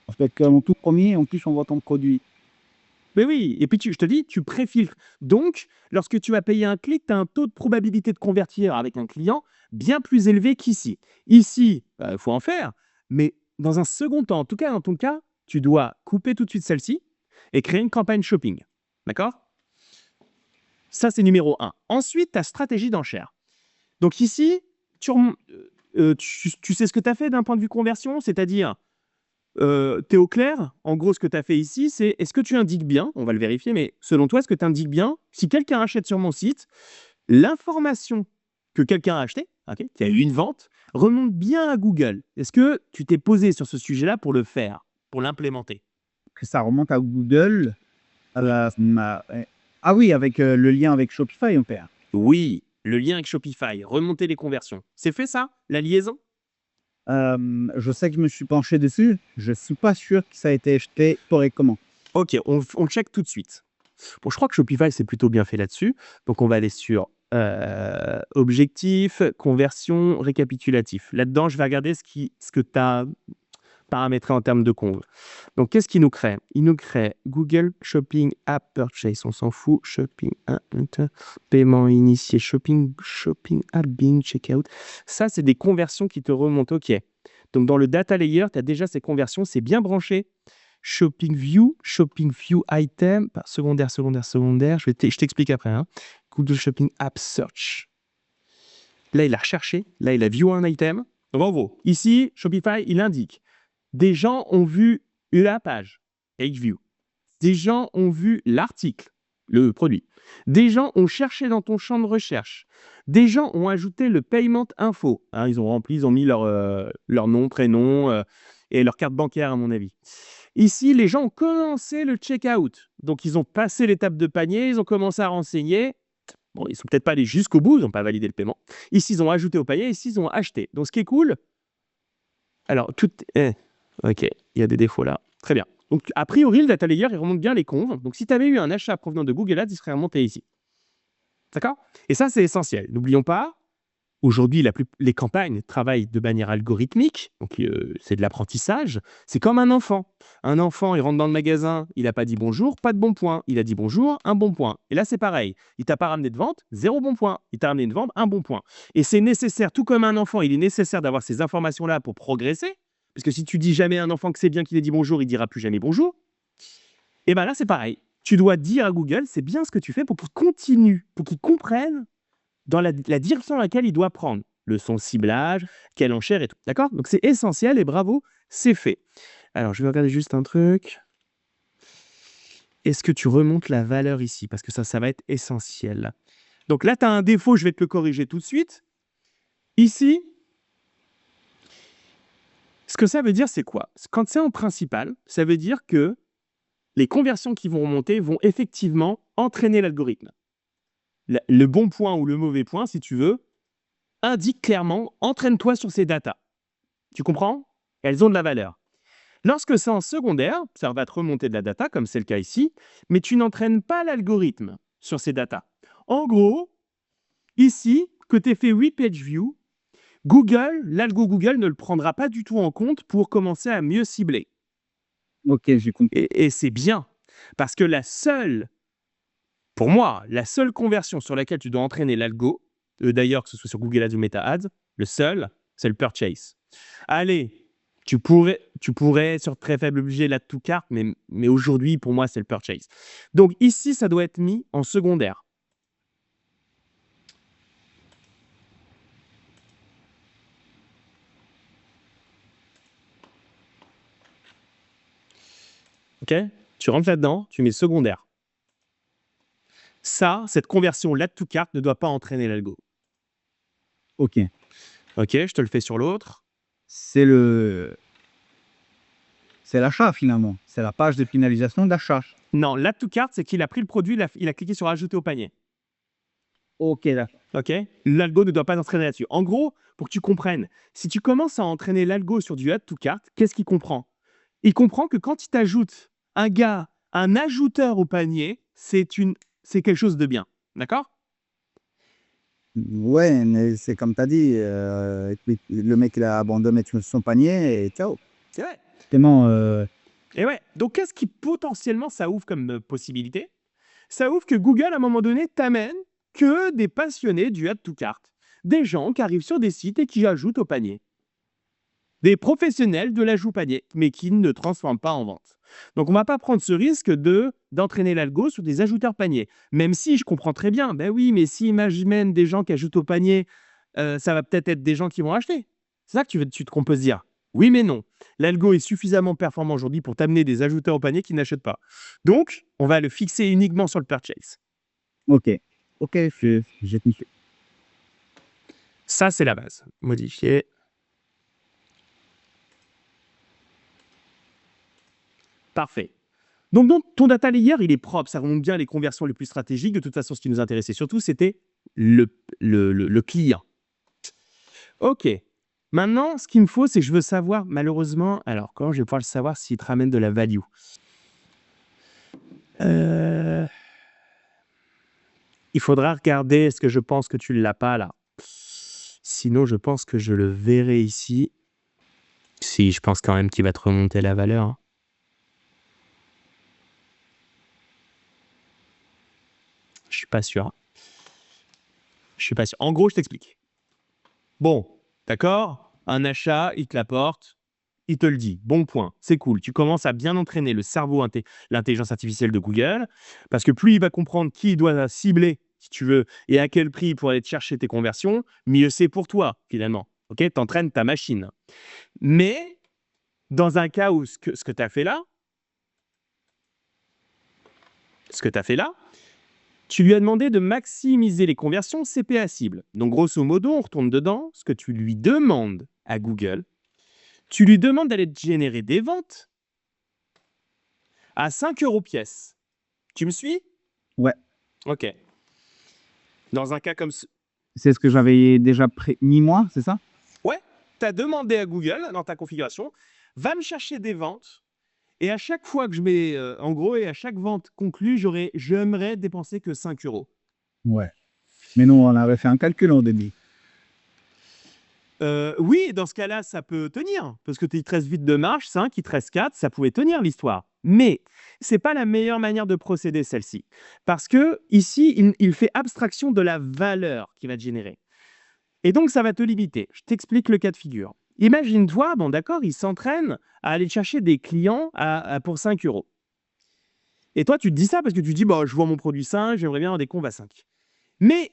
en fait, mon tout premier, en plus, on voit ton produit. Mais oui, et puis je te dis, tu préfiltres. Donc, lorsque tu vas payer un clic, tu as un taux de probabilité de convertir avec un client bien plus élevé qu'ici. Ici, il faut en faire, mais dans un second temps, en tout cas dans ton cas, tu dois couper tout de suite celle-ci et créer une campagne shopping. D'accord? Ça, c'est numéro un. Ensuite, ta stratégie d'enchère. Donc ici, tu sais ce que tu as fait d'un point de vue conversion, c'est-à-dire tu es au clair? En gros, ce que tu as fait ici, c'est est-ce que tu indiques bien, on va le vérifier, mais selon toi, est-ce que tu indiques bien, si quelqu'un achète sur mon site, l'information que quelqu'un a acheté, OK, qu'il y a eu une vente, remonte bien à Google? Est-ce que tu t'es posé sur ce sujet-là pour le faire, pour l'implémenter? Que ça remonte à Google, ouais. Ah oui, avec, le lien avec Shopify, on perd. Oui, le lien avec Shopify, remonter les conversions. C'est fait ça, la liaison? Je sais que je me suis penché dessus, je suis pas sûr que ça a été acheté correctement. OK, on check tout de suite. Bon, je crois que Shopify, c'est plutôt bien fait là-dessus. Donc, on va aller sur objectif, conversion, récapitulatif. Là-dedans, je vais regarder ce que tu as paramétré en termes de conv. Donc, qu'est-ce qu'il nous crée? Il nous crée Google Shopping App Purchase, on s'en fout. Shopping, paiement initié, shopping App Bing, Checkout. Ça, c'est des conversions qui te remontent. OK. Donc, dans le data layer, tu as déjà ces conversions, c'est bien branché. Shopping View Item, secondaire. Je t'explique après, hein. Google Shopping App Search. Là, il a recherché. Là, il a View un item. Donc, en gros, ici, Shopify, il indique des gens ont vu la page, page view. Des gens ont vu l'article, le produit. Des gens ont cherché dans ton champ de recherche. Des gens ont ajouté le payment info. Hein, ils ont mis leur nom, prénom et leur carte bancaire, à mon avis. Ici, les gens ont commencé le checkout. Donc, ils ont passé l'étape de panier, ils ont commencé à renseigner. Bon, ils ne sont peut-être pas allés jusqu'au bout, ils n'ont pas validé le paiement. Ici, ils ont ajouté au panier, ici, ils ont acheté. Donc, ce qui est cool, alors, ok, il y a des défauts là. Très bien. Donc, a priori, le data layer, il remonte bien les conves. Donc, si tu avais eu un achat provenant de Google Ads, il serait remonté ici. D'accord? Et ça, c'est essentiel. N'oublions pas, aujourd'hui, les campagnes travaillent de manière algorithmique. Donc, c'est de l'apprentissage. C'est comme un enfant. Un enfant, il rentre dans le magasin, il n'a pas dit bonjour, pas de bon point. Il a dit bonjour, un bon point. Et là, c'est pareil. Il t'a pas ramené de vente, 0 bon point. Il t'a ramené une vente, un bon point. Et c'est nécessaire, tout comme un enfant, il est nécessaire d'avoir ces informations-là pour progresser. Parce que si tu dis jamais à un enfant que c'est bien qu'il ait dit bonjour, il dira plus jamais bonjour. Et bien là, c'est pareil. Tu dois dire à Google, c'est bien ce que tu fais pour qu'il continue, pour qu'il comprenne dans la direction dans laquelle il doit prendre. Son ciblage, quelle enchère et tout. D'accord? Donc c'est essentiel et bravo, c'est fait. Alors, je vais regarder juste un truc. Est-ce que tu remontes la valeur ici? Parce que ça va être essentiel. Donc là, tu as un défaut, je vais te le corriger tout de suite. Ici, ce que ça veut dire, c'est quoi? Quand c'est en principal, ça veut dire que les conversions qui vont remonter vont effectivement entraîner l'algorithme. Le bon point ou le mauvais point, si tu veux, indique clairement, entraîne-toi sur ces datas. Tu comprends? Elles ont de la valeur. Lorsque c'est en secondaire, ça va te remonter de la data, comme c'est le cas ici, mais tu n'entraînes pas l'algorithme sur ces datas. En gros, ici, que tu aies fait 8 page views, l'algo Google ne le prendra pas du tout en compte pour commencer à mieux cibler. Ok, j'ai compris. Et c'est bien, parce que pour moi, la seule conversion sur laquelle tu dois entraîner l'algo, d'ailleurs que ce soit sur Google Ads ou Meta Ads, c'est le purchase. Allez, tu pourrais sur très faible budget là tout carte, mais aujourd'hui, pour moi, c'est le purchase. Donc ici, ça doit être mis en secondaire. Ok? Tu rentres là-dedans, tu mets secondaire. Ça, cette conversion là to carte ne doit pas entraîner l'algo. Ok. Ok, je te le fais sur l'autre. C'est l'achat finalement. C'est la page de finalisation d'achat. Non, l'add to cart, c'est qu'il a pris le produit, il a cliqué sur ajouter au panier. Ok, d'accord. Ok? L'algo ne doit pas entraîner là-dessus. En gros, pour que tu comprennes, si tu commences à entraîner l'algo sur du add to cart, qu'est-ce qu'il comprend? Il comprend que quand il t'ajoute un ajouteur au panier, c'est quelque chose de bien. D'accord? Ouais, mais c'est comme tu as dit, le mec il a abandonné son panier et ciao. C'est vrai. Tellement, Et ouais. Donc, qu'est-ce qui potentiellement ça ouvre comme possibilité? Ça ouvre que Google, à un moment donné, t'amène que des passionnés du add to cart. Des gens qui arrivent sur des sites et qui ajoutent au panier. Des professionnels de l'ajout panier, mais qui ne transforment pas en vente. Donc, on ne va pas prendre ce risque d'entraîner l'algo sur des ajouteurs panier. Même si je comprends très bien, ben oui, mais si imagine des gens qui ajoutent au panier, ça va peut-être être des gens qui vont acheter. C'est ça qu'on peut se dire. Oui, mais non. L'algo est suffisamment performant aujourd'hui pour t'amener des ajouteurs au panier qui n'achètent pas. Donc, on va le fixer uniquement sur le purchase. ok. Ok, j'ai compris. Ça, c'est la base. Modifier. Parfait. Donc, ton data layer, il est propre. Ça remonte bien les conversions les plus stratégiques. De toute façon, ce qui nous intéressait surtout, c'était le client. OK. Maintenant, ce qu'il me faut, c'est que je veux savoir, malheureusement, alors comment je vais pouvoir le savoir s'il te ramène de la value? Il faudra regarder, est-ce que je pense que tu ne l'as pas là? Sinon, je pense que je le verrai ici. Si, je pense quand même qu'il va te remonter la valeur. Hein. Je suis pas sûr. Je suis pas sûr. En gros, je t'explique. Bon, d'accord? Un achat, il te l'apporte, il te le dit. Bon point, c'est cool. Tu commences à bien entraîner le cerveau, l'intelligence artificielle de Google, parce que plus il va comprendre qui il doit cibler, si tu veux, et à quel prix pour aller te chercher tes conversions, mieux c'est pour toi, finalement. Ok? T'entraînes ta machine. Mais, dans un cas où ce que tu as fait là, tu lui as demandé de maximiser les conversions CPA cible. Donc, grosso modo, on retourne dedans. Ce que tu lui demandes à Google, tu lui demandes d'aller te générer des ventes à 5 € pièce. Tu me suis? Ouais. OK. Dans un cas comme ce... C'est ce que j'avais déjà mis moi, c'est ça? Ouais, tu as demandé à Google, dans ta configuration, va me chercher des ventes. Et à chaque fois que je mets, en gros, et à chaque vente conclue, j'aimerais dépenser que 5 €. Ouais. Mais nous, on avait fait un calcul au début. Oui, dans ce cas-là, ça peut tenir. Parce que il te reste vite de marge, 5, il te reste 4, ça pouvait tenir l'histoire. Mais ce n'est pas la meilleure manière de procéder, celle-ci. Parce que ici, il fait abstraction de la valeur qu'il va te générer. Et donc, ça va te limiter. Je t'explique le cas de figure. Imagine-toi, bon d'accord, il s'entraîne à aller chercher des clients pour 5 euros. Et toi, tu te dis ça parce que tu dis, bah, je vends mon produit 5, j'aimerais bien avoir des comptes à 5. Mais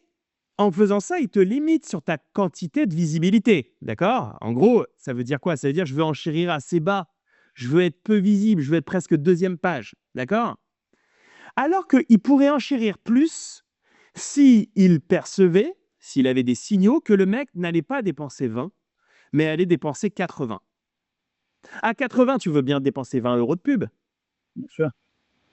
en faisant ça, il te limite sur ta quantité de visibilité. D'accord? En gros, ça veut dire quoi? Ça veut dire je veux enchérir assez bas. Je veux être peu visible. Je veux être presque deuxième page. D'accord? Alors qu'il pourrait enchérir plus s'il percevait, s'il avait des signaux que le mec n'allait pas dépenser 20, mais allait dépenser 80. À 80, tu veux bien dépenser 20 euros de pub? Bien sûr.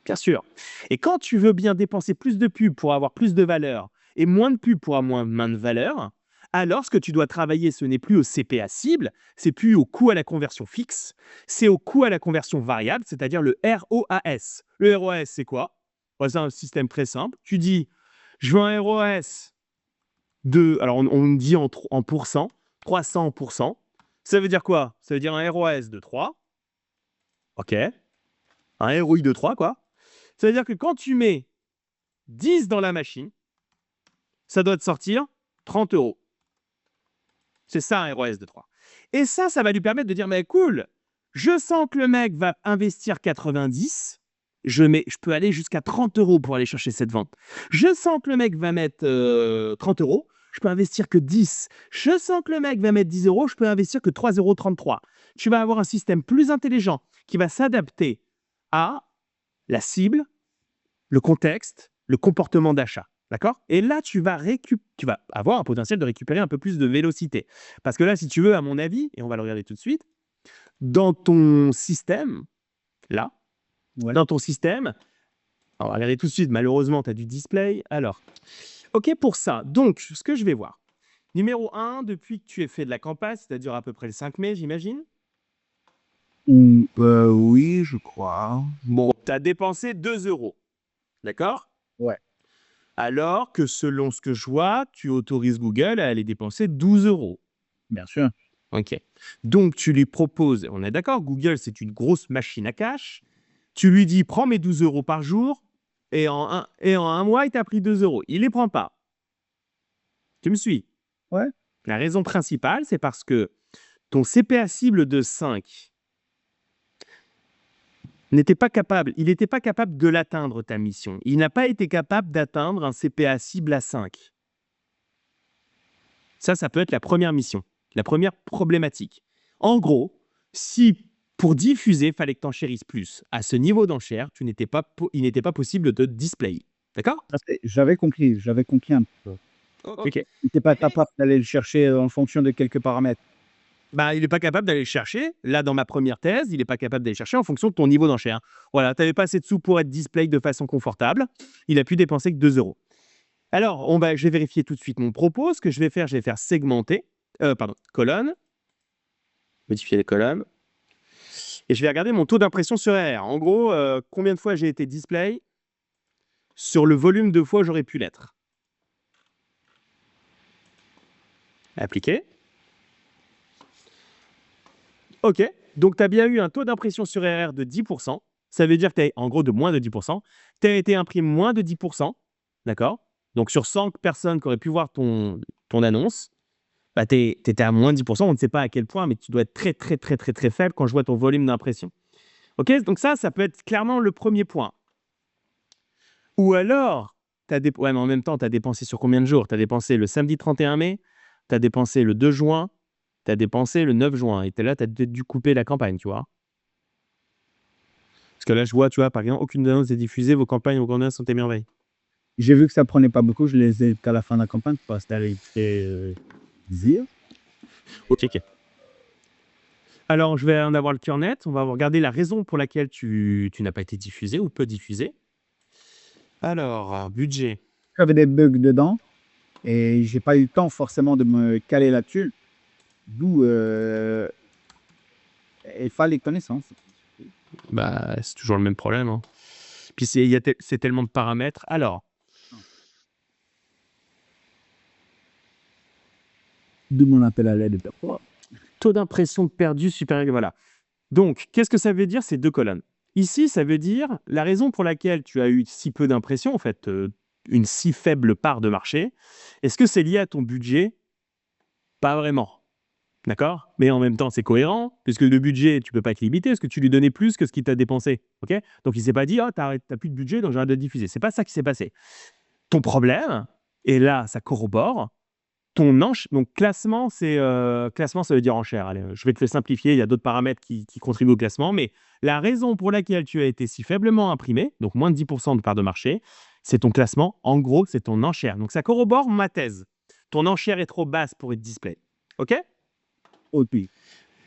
Bien sûr. Et quand tu veux bien dépenser plus de pub pour avoir plus de valeur et moins de pub pour avoir moins de valeur, alors ce que tu dois travailler, ce n'est plus au CPA cible, c'est plus au coût à la conversion fixe, c'est au coût à la conversion variable, c'est-à-dire le ROAS. Le ROAS, c'est quoi? Bah, c'est un système très simple. Tu dis, je veux un ROAS de, alors on dit en pourcent, 300%. Ça veut dire quoi? Ça veut dire un ROAS de 3. OK. Un ROI de 3, quoi. Ça veut dire que quand tu mets 10 dans la machine, ça doit te sortir 30 euros. C'est ça un ROS de 3. Et ça va lui permettre de dire, mais cool, je sens que le mec va investir 90, je peux aller jusqu'à 30 euros pour aller chercher cette vente. Je sens que le mec va mettre 30 euros, je peux investir que 10. Je sens que le mec va mettre 10 euros, je peux investir que 3,33 euros. Tu vas avoir un système plus intelligent qui va s'adapter à la cible, le contexte, le comportement d'achat. D'accord? Et là, tu vas avoir un potentiel de récupérer un peu plus de vélocité. Parce que là, si tu veux, à mon avis, et on va le regarder tout de suite, dans ton système, là, Ouais. dans ton système, on va regarder tout de suite, malheureusement, tu as du display. Alors, OK pour ça. Donc, ce que je vais voir. Numéro 1, depuis que tu as fait de la campagne, c'est-à-dire à peu près le 5 mai, j'imagine. Oui, je crois. Bon, tu as dépensé 2 euros. D'accord? Ouais. Alors que selon ce que je vois, tu autorises Google à aller dépenser 12 euros. Bien sûr. OK. Donc, tu lui proposes, on est d'accord, Google, c'est une grosse machine à cash. Tu lui dis, prends mes 12 euros par jour, et en un mois, il t'a pris 2 euros. Il ne les prend pas. Tu me suis? Ouais. La raison principale, c'est parce que ton CPA cible de 5 il n'était pas capable de l'atteindre, ta mission. Il n'a pas été capable d'atteindre un CPA cible à 5. Ça peut être la première mission, la première problématique. En gros, si pour diffuser, il fallait que tu enchérisses plus, à ce niveau d'enchère, il n'était pas possible de display. D'accord? J'avais compris un peu. OK. Il n'était pas capable d'aller le chercher en fonction de quelques paramètres. Bah, il n'est pas capable d'aller le chercher. Là, dans ma première thèse, il n'est pas capable d'aller chercher en fonction de ton niveau d'enchère. Voilà, tu n'avais pas assez de sous pour être display de façon confortable. Il a pu dépenser que 2 euros. Alors, je vais vérifier tout de suite mon propos. Ce que je vais faire segmenter, colonne, modifier les colonnes. Et je vais regarder mon taux d'impression sur RR. En gros, combien de fois j'ai été display sur le volume de fois où j'aurais pu l'être. Appliquer. OK. Donc, tu as bien eu un taux d'impression sur RR de 10%. Ça veut dire que tu as, en gros, de moins de 10%. Tu as été imprimé moins de 10%. D'accord? Donc, sur 100 personnes qui auraient pu voir ton annonce, bah, tu étais à moins de 10%. On ne sait pas à quel point, mais tu dois être très, très, très, très, très faible quand je vois ton volume d'impression. OK? Donc, ça peut être clairement le premier point. Ou alors, ouais, mais en même temps, tu as dépensé sur combien de jours? Tu as dépensé le samedi 31 mai, tu as dépensé le 2 juin, tu as dépensé le 9 juin. Et là, tu as peut-être dû couper la campagne, tu vois. Parce que là, je vois, tu vois, par exemple, aucune annonce n'est diffusée, vos campagnes, vos annonces sont émerveillées. J'ai vu que ça prenait pas beaucoup, je les ai qu'à la fin de la campagne parce que d'aller dire. OK. Alors, je vais en avoir le cœur net. On va regarder la raison pour laquelle tu n'as pas été diffusé ou peu diffusé. Alors, budget. J'avais des bugs dedans et j'ai pas eu le temps forcément de me caler là-dessus. D'où il fallait connaissance. Bah, c'est toujours le même problème, hein. Puis c'est tellement de paramètres. Alors, D'où mon appel à l'aide. taux d'impression perdu supérieur. Voilà. Donc, qu'est-ce que ça veut dire ces deux colonnes? Ici, ça veut dire la raison pour laquelle tu as eu si peu d'impression, en fait, une si faible part de marché. Est-ce que c'est lié à ton budget? Pas vraiment. D'accord? Mais en même temps, c'est cohérent, puisque le budget, tu peux pas te limiter, parce que tu lui donnais plus que ce qu'il t'a dépensé. Ok? Donc, il s'est pas dit, oh, t'as plus de budget, donc j'arrête de diffuser. C'est pas ça qui s'est passé. Ton problème, et là, ça corrobore, donc classement, classement, ça veut dire enchère. Allez, je vais te le simplifier, il y a d'autres paramètres qui contribuent au classement, mais la raison pour laquelle tu as été si faiblement imprimé, donc moins de 10% de part de marché, c'est ton classement. En gros, c'est ton enchère. Donc ça corrobore ma thèse. Ton enchère est trop basse pour être display. OK? Oui.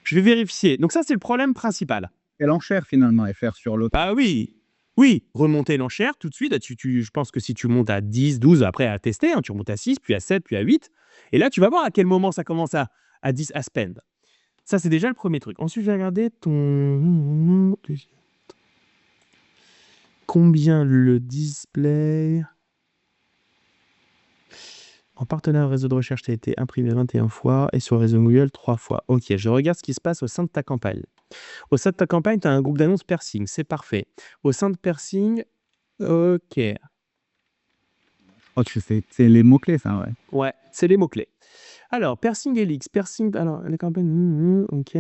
Je vais vérifier. Donc ça, c'est le problème principal. Et l'enchère finalement est faire sur l'autre. Ah oui, oui, remonter l'enchère tout de suite. Je pense que si tu montes à 10, 12, après à tester, hein, tu remontes à 6, puis à 7, puis à 8. Et là, tu vas voir à quel moment ça commence à 10 à spend. Ça, c'est déjà le premier truc. Ensuite, je vais regarder ton... Combien le display... En partenaire réseau de recherche, tu as été imprimé 21 fois et sur le réseau Google 3 fois. Ok, je regarde ce qui se passe au sein de ta campagne. Au sein de ta campagne, tu as un groupe d'annonces Persing, c'est parfait. Au sein de Persing, ok. Oh, c'est les mots-clés, ça, ouais. Ouais, c'est les mots-clés. Alors, Persing Elix, Persing... Alors, les campagnes... ok.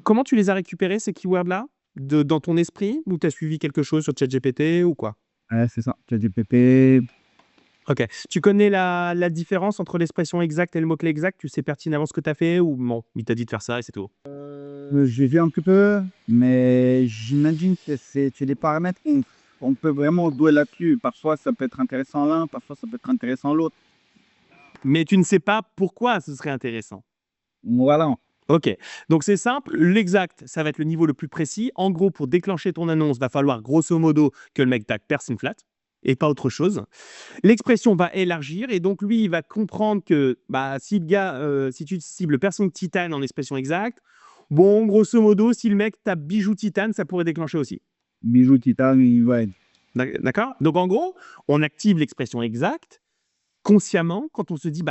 Comment tu les as récupérés, ces keywords-là dans ton esprit? Ou tu as suivi quelque chose sur ChatGPT ou quoi? Ouais, c'est ça. ChatGPT. Ok. Tu connais la différence entre l'expression exacte et le mot-clé exact? Tu sais pertinemment ce que tu as fait ou bon, il t'a dit de faire ça et c'est tout? J'ai vu un petit peu, mais j'imagine que c'est des paramètres on peut vraiment jouer là-dessus. Parfois, ça peut être intéressant l'un, parfois, ça peut être intéressant l'autre. Mais tu ne sais pas pourquoi ce serait intéressant. Voilà. Ok, donc c'est simple, l'exact, ça va être le niveau le plus précis. En gros, pour déclencher ton annonce, va falloir grosso modo que le mec tape Persing flat et pas autre chose. L'expression va élargir et donc lui, il va comprendre que si le gars, si tu cibles Persing titane en expression exacte, bon, grosso modo, si le mec tape bijou titane, ça pourrait déclencher aussi. Bijou titane, ouais. D'accord? Donc en gros, on active l'expression exacte consciemment quand on se dit,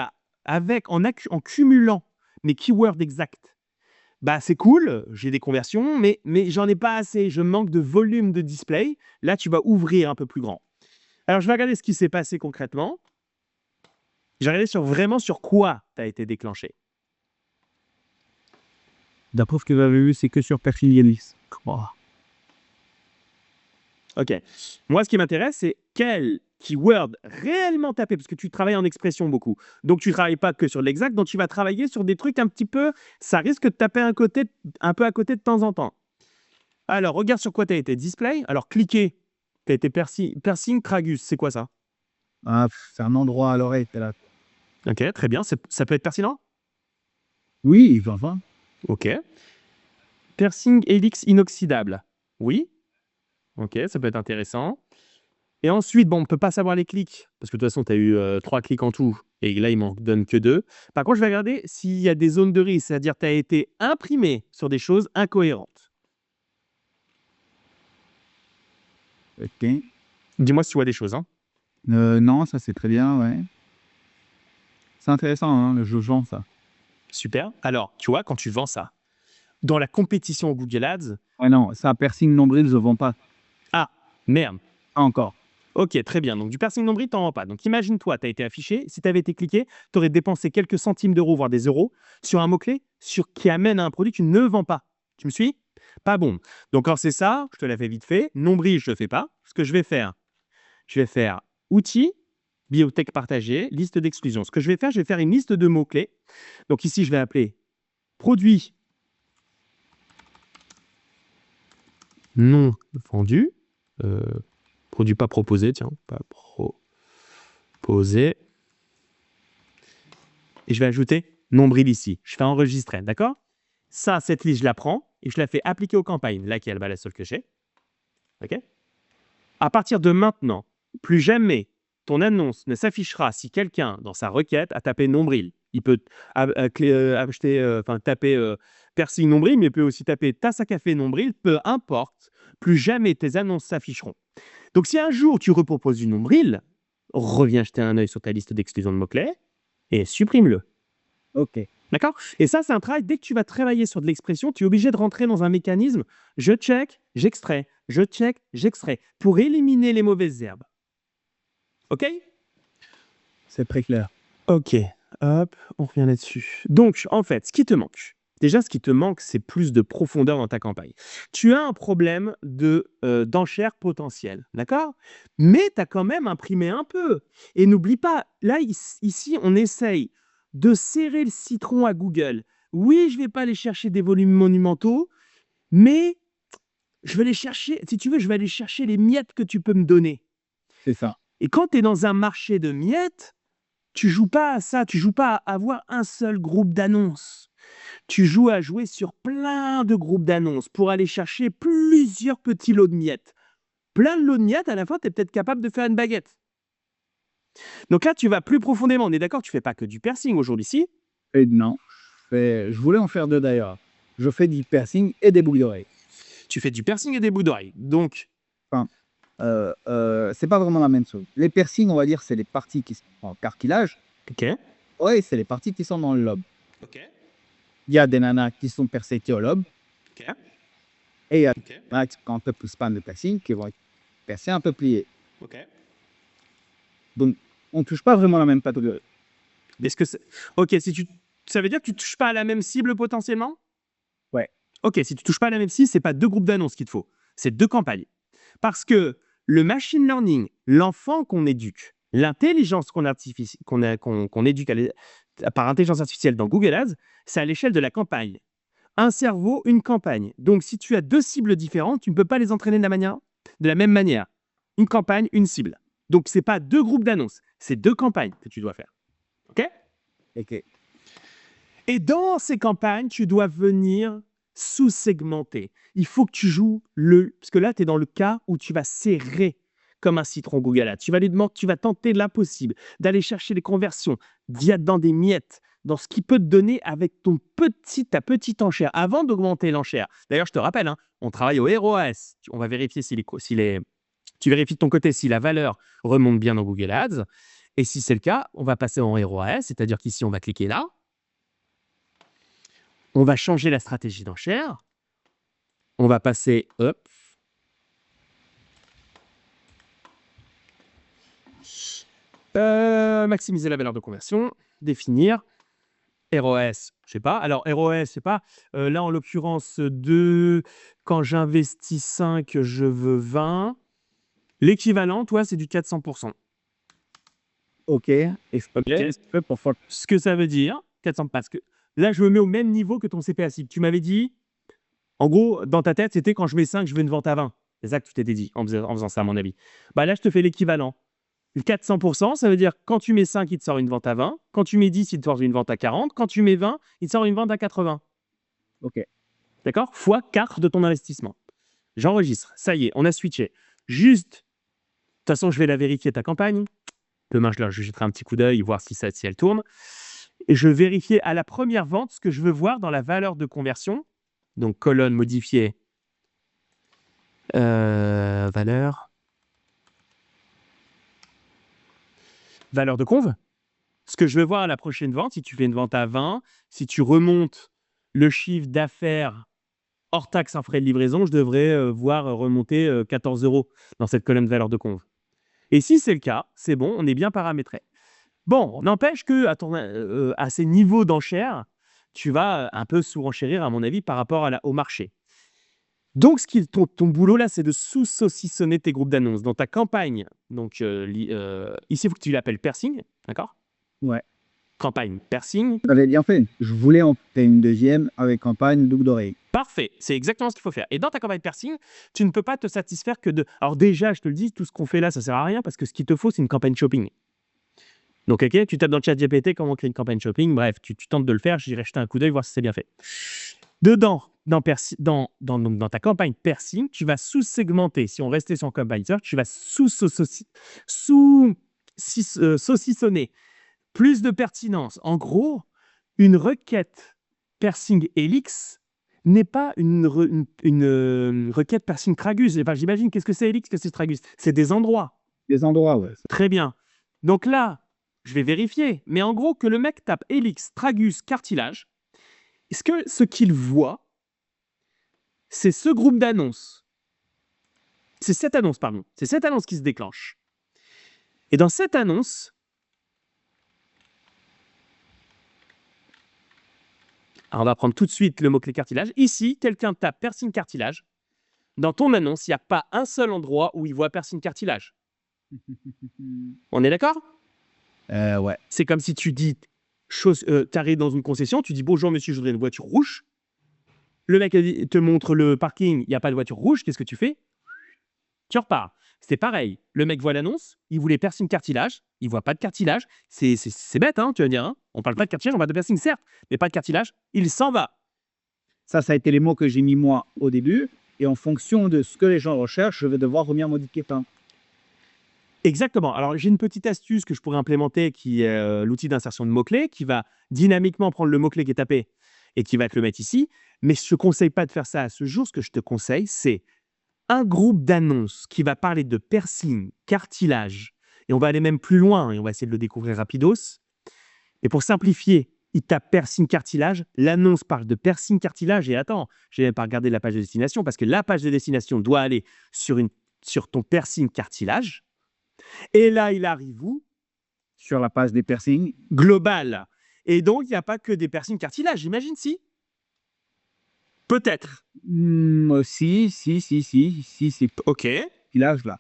en cumulant mes keywords exacts, c'est cool, j'ai des conversions, mais j'en ai pas assez, je manque de volume de display. Là, tu vas ouvrir un peu plus grand. Alors, je vais regarder ce qui s'est passé concrètement. Je vais regarder vraiment sur quoi tu as été déclenché. D'après ce que j'avais vu, c'est que sur Persing Elix. Oh. Ok. Moi, ce qui m'intéresse, c'est quel keyword réellement taper, parce que tu travailles en expression beaucoup. Donc, tu ne travailles pas que sur l'exact, donc tu vas travailler sur des trucs un petit peu, ça risque de taper un peu à côté de temps en temps. Alors, regarde sur quoi tu as été display. Alors, cliquez. Tu as été Persing Tragus. C'est quoi ça? Ah, c'est un endroit à l'oreille, t'es là. Ok, très bien. Ça peut être pertinent? Oui, enfin. Ok. Persing Helix inoxydable. Oui. Ok, ça peut être intéressant. Et ensuite, bon, on ne peut pas savoir les clics, parce que de toute façon, tu as eu 3 clics en tout, et là, il m'en donne que 2. Par contre, je vais regarder s'il y a des zones de risque, c'est-à-dire que tu as été imprimé sur des choses incohérentes. Ok. Dis-moi si tu vois des choses. Hein. Non, ça c'est très bien, ouais. C'est intéressant, hein, le jeu vend ça. Super. Alors, tu vois, quand tu vends ça, dans la compétition Google Ads... Ouais, non, ça, Persing nombril, je vends pas. Ah, merde. Pas encore. Ok, très bien. Donc, du persing nombril, tu n'en vends pas. Donc, imagine-toi, tu as été affiché. Si tu avais été cliqué, tu aurais dépensé quelques centimes d'euros, voire des euros, sur un mot-clé qui amène à un produit que tu ne vends pas. Tu me suis? Pas bon. Donc, quand c'est ça, je te l'ai fait vite fait. Nombril, je ne le fais pas. Ce que je vais faire outils, bibliothèque partagée, liste d'exclusion. Ce que je vais faire une liste de mots-clés. Donc, ici, je vais appeler produit non vendu. Produit pas proposé, tiens, pas proposé. Et je vais ajouter nombril ici. Je fais enregistrer, d'accord? Ça, cette liste, je la prends et je la fais appliquer aux campagnes, laquelle la seule que j'ai. OK? À partir de maintenant, plus jamais ton annonce ne s'affichera si quelqu'un, dans sa requête, a tapé nombril. Il peut taper Persing nombril, mais il peut aussi taper tasse à café nombril, peu importe. Plus jamais tes annonces s'afficheront. Donc, si un jour tu reproposes du nombril, reviens jeter un œil sur ta liste d'exclusion de mots-clés et supprime-le. Ok. D'accord? Et ça, c'est un travail, dès que tu vas travailler sur de l'expression, tu es obligé de rentrer dans un mécanisme, je check, j'extrais, je check, j'extrais, pour éliminer les mauvaises herbes. OK? C'est très clair. OK. Hop, on revient là-dessus. Donc, en fait, ce qui te manque, déjà, ce qui te manque, c'est plus de profondeur dans ta campagne. Tu as un problème d'enchères potentielles, d'accord? Mais tu as quand même imprimé un peu. Et n'oublie pas, là, ici, on essaye de serrer le citron à Google. Oui, je ne vais pas aller chercher des volumes monumentaux, mais je vais aller chercher, si tu veux, je vais aller chercher les miettes que tu peux me donner. C'est ça. Et quand tu es dans un marché de miettes, tu joues pas à ça, tu joues pas à avoir un seul groupe d'annonces. Tu joues à jouer sur plein de groupes d'annonces pour aller chercher plusieurs petits lots de miettes. Plein de lots de miettes, à la fin, tu es peut-être capable de faire une baguette. Donc là, tu vas plus profondément. On est d'accord, tu fais pas que du piercing aujourd'hui, si? Et non, je voulais en faire deux d'ailleurs. Je fais du piercing et des boucles d'oreilles. Tu fais du piercing et des bouts d'oreilles. Donc, Enfin, c'est pas vraiment la même chose. Les piercings, on va dire, c'est les parties qui sont en cartilage. ok, Ouais, c'est les parties qui sont dans le lobe. ok, Il y a des nanas qui sont percées au lobe ok, et il y a des ok, nanas qui ont un peu plus span de piercing qui vont être percées un peu pliées. ok. Donc, on touche pas vraiment la même pathologie. Est-ce que c'est... Ok, ça veut dire que tu touches pas à la même cible potentiellement? Ouais. Ok, si tu touches pas à la même cible, c'est pas deux groupes d'annonces qu'il te faut, c'est deux campagnes. Parce que le machine learning, l'enfant qu'on éduque, l'intelligence qu'on éduque par intelligence artificielle dans Google Ads, c'est à l'échelle de la campagne. Un cerveau, une campagne. Donc, si tu as deux cibles différentes, tu ne peux pas les entraîner de la même manière. Une campagne, une cible. Donc, ce n'est pas deux groupes d'annonces, c'est deux campagnes que tu dois faire. OK? Ok. Et dans ces campagnes, tu dois venir sous-segmenter. Il faut que tu joues parce que là, tu es dans le cas où tu vas serrer comme un citron Google Ads. Tu vas lui demander, tu vas tenter l'impossible, d'aller chercher les conversions dans des miettes, dans ce qui peut te donner avec ta petite enchère, avant d'augmenter l'enchère. D'ailleurs, je te rappelle, hein, on travaille au ROAS. On va vérifier tu vérifies de ton côté si la valeur remonte bien dans Google Ads. Et si c'est le cas, on va passer en ROAS, c'est-à-dire qu'ici, on va cliquer là. On va changer la stratégie d'enchère. On va passer up. Maximiser la valeur de conversion. Définir. ROS, je sais pas. Alors, ROS, je sais pas. Là, en l'occurrence, quand j'investis 5, je veux 20. L'équivalent, toi, c'est du 400%. Ok. Et Ok. qu'est-ce que tu fais pour faire Ce que ça veut dire, 400, parce que là, je me mets au même niveau que ton CPA cible. Tu m'avais dit, en gros, dans ta tête, c'était quand je mets 5, je veux une vente à 20. C'est ça que tu t'étais dit en faisant ça, à mon avis. Bah là, je te fais l'équivalent. 400%, ça veut dire quand tu mets 5, il te sort une vente à 20. Quand tu mets 10, il te sort une vente à 40. Quand tu mets 20, il te sort une vente à 80. Ok. D'accord? Fois 4 de ton investissement. J'enregistre. Ça y est, on a switché. Juste, de toute façon, je vais la vérifier ta campagne. Demain, je jetterai un petit coup d'œil, voir si elle tourne. Et je vais vérifier à la première vente ce que je veux voir dans la valeur de conversion. Donc, colonne modifiée. Valeur de conv. Ce que je veux voir à la prochaine vente, si tu fais une vente à 20, si tu remontes le chiffre d'affaires hors taxe en frais de livraison, je devrais voir remonter 14 € dans cette colonne de valeur de conv. Et si c'est le cas, c'est bon, on est bien paramétré. Bon, n'empêche que à ces niveaux d'enchères, tu vas un peu sous-renchérir, à mon avis, par rapport au marché. Donc, ton boulot là, c'est de sous-saucissonner tes groupes d'annonces. Dans ta campagne, donc ici, il faut que tu l'appelles piercing, d'accord? Ouais. Campagne piercing. J'avais bien fait. Je voulais en faire une deuxième avec campagne double d'oreille. Parfait, c'est exactement ce qu'il faut faire. Et dans ta campagne piercing, tu ne peux pas te satisfaire que de... Alors déjà, je te le dis, tout ce qu'on fait là, ça sert à rien parce que ce qu'il te faut, c'est une campagne shopping. Donc, ok, tu tapes dans le chat GPT comment créer une campagne shopping. Bref, tu tentes de le faire. J'irai jeter un coup d'œil, voir si c'est bien fait. Dedans, dans ta campagne piercing, tu vas sous-segmenter. Si on restait sur campagne search, tu vas saucissonner. Plus de pertinence. En gros, une requête piercing Helix n'est pas une requête piercing Tragus. Enfin, j'imagine, qu'est-ce que c'est Helix, qu'est-ce que c'est Tragus? C'est des endroits. Des endroits, ouais. Très bien. Donc là, je vais vérifier. Mais en gros, que le mec tape Helix, Tragus, cartilage, est-ce que ce qu'il voit, c'est ce groupe d'annonces? C'est cette annonce, pardon. C'est cette annonce qui se déclenche. Et dans cette annonce, Alors, on va prendre tout de suite le mot-clé cartilage. Ici, quelqu'un tape piercing cartilage. Dans ton annonce, il n'y a pas un seul endroit où il voit piercing cartilage. On est d'accord? Ouais. C'est comme si tu dis, t'arrives dans une concession, tu dis bonjour monsieur, je voudrais une voiture rouge. Le mec te montre le parking, il n'y a pas de voiture rouge, qu'est-ce que tu fais? Tu repars. C'est pareil. Le mec voit l'annonce, il voulait piercing cartilage, il voit pas de cartilage. C'est bête, hein, tu vas dire. Hein, on parle pas de cartilage, on parle de piercing, certes, mais pas de cartilage. Il s'en va. Ça a été les mots que j'ai mis moi au début. Et en fonction de ce que les gens recherchent, je vais devoir revenir modifier plein. Exactement. Alors, j'ai une petite astuce que je pourrais implémenter qui est l'outil d'insertion de mots-clés qui va dynamiquement prendre le mot-clé qui est tapé et qui va te le mettre ici. Mais je ne te conseille pas de faire ça à ce jour. Ce que je te conseille, c'est un groupe d'annonces qui va parler de piercing, cartilage. Et on va aller même plus loin et on va essayer de le découvrir rapidos. Et pour simplifier, il tape piercing, cartilage. L'annonce parle de piercing, cartilage. Et attends, je n'ai même pas regardé la page de destination parce que la page de destination doit aller sur ton piercing, cartilage. Et là, il arrive où? Sur la page des piercings. Global. Et donc, il n'y a pas que des piercings cartilage, j'imagine, si? Peut-être. Si, c'est OK. cartilage là.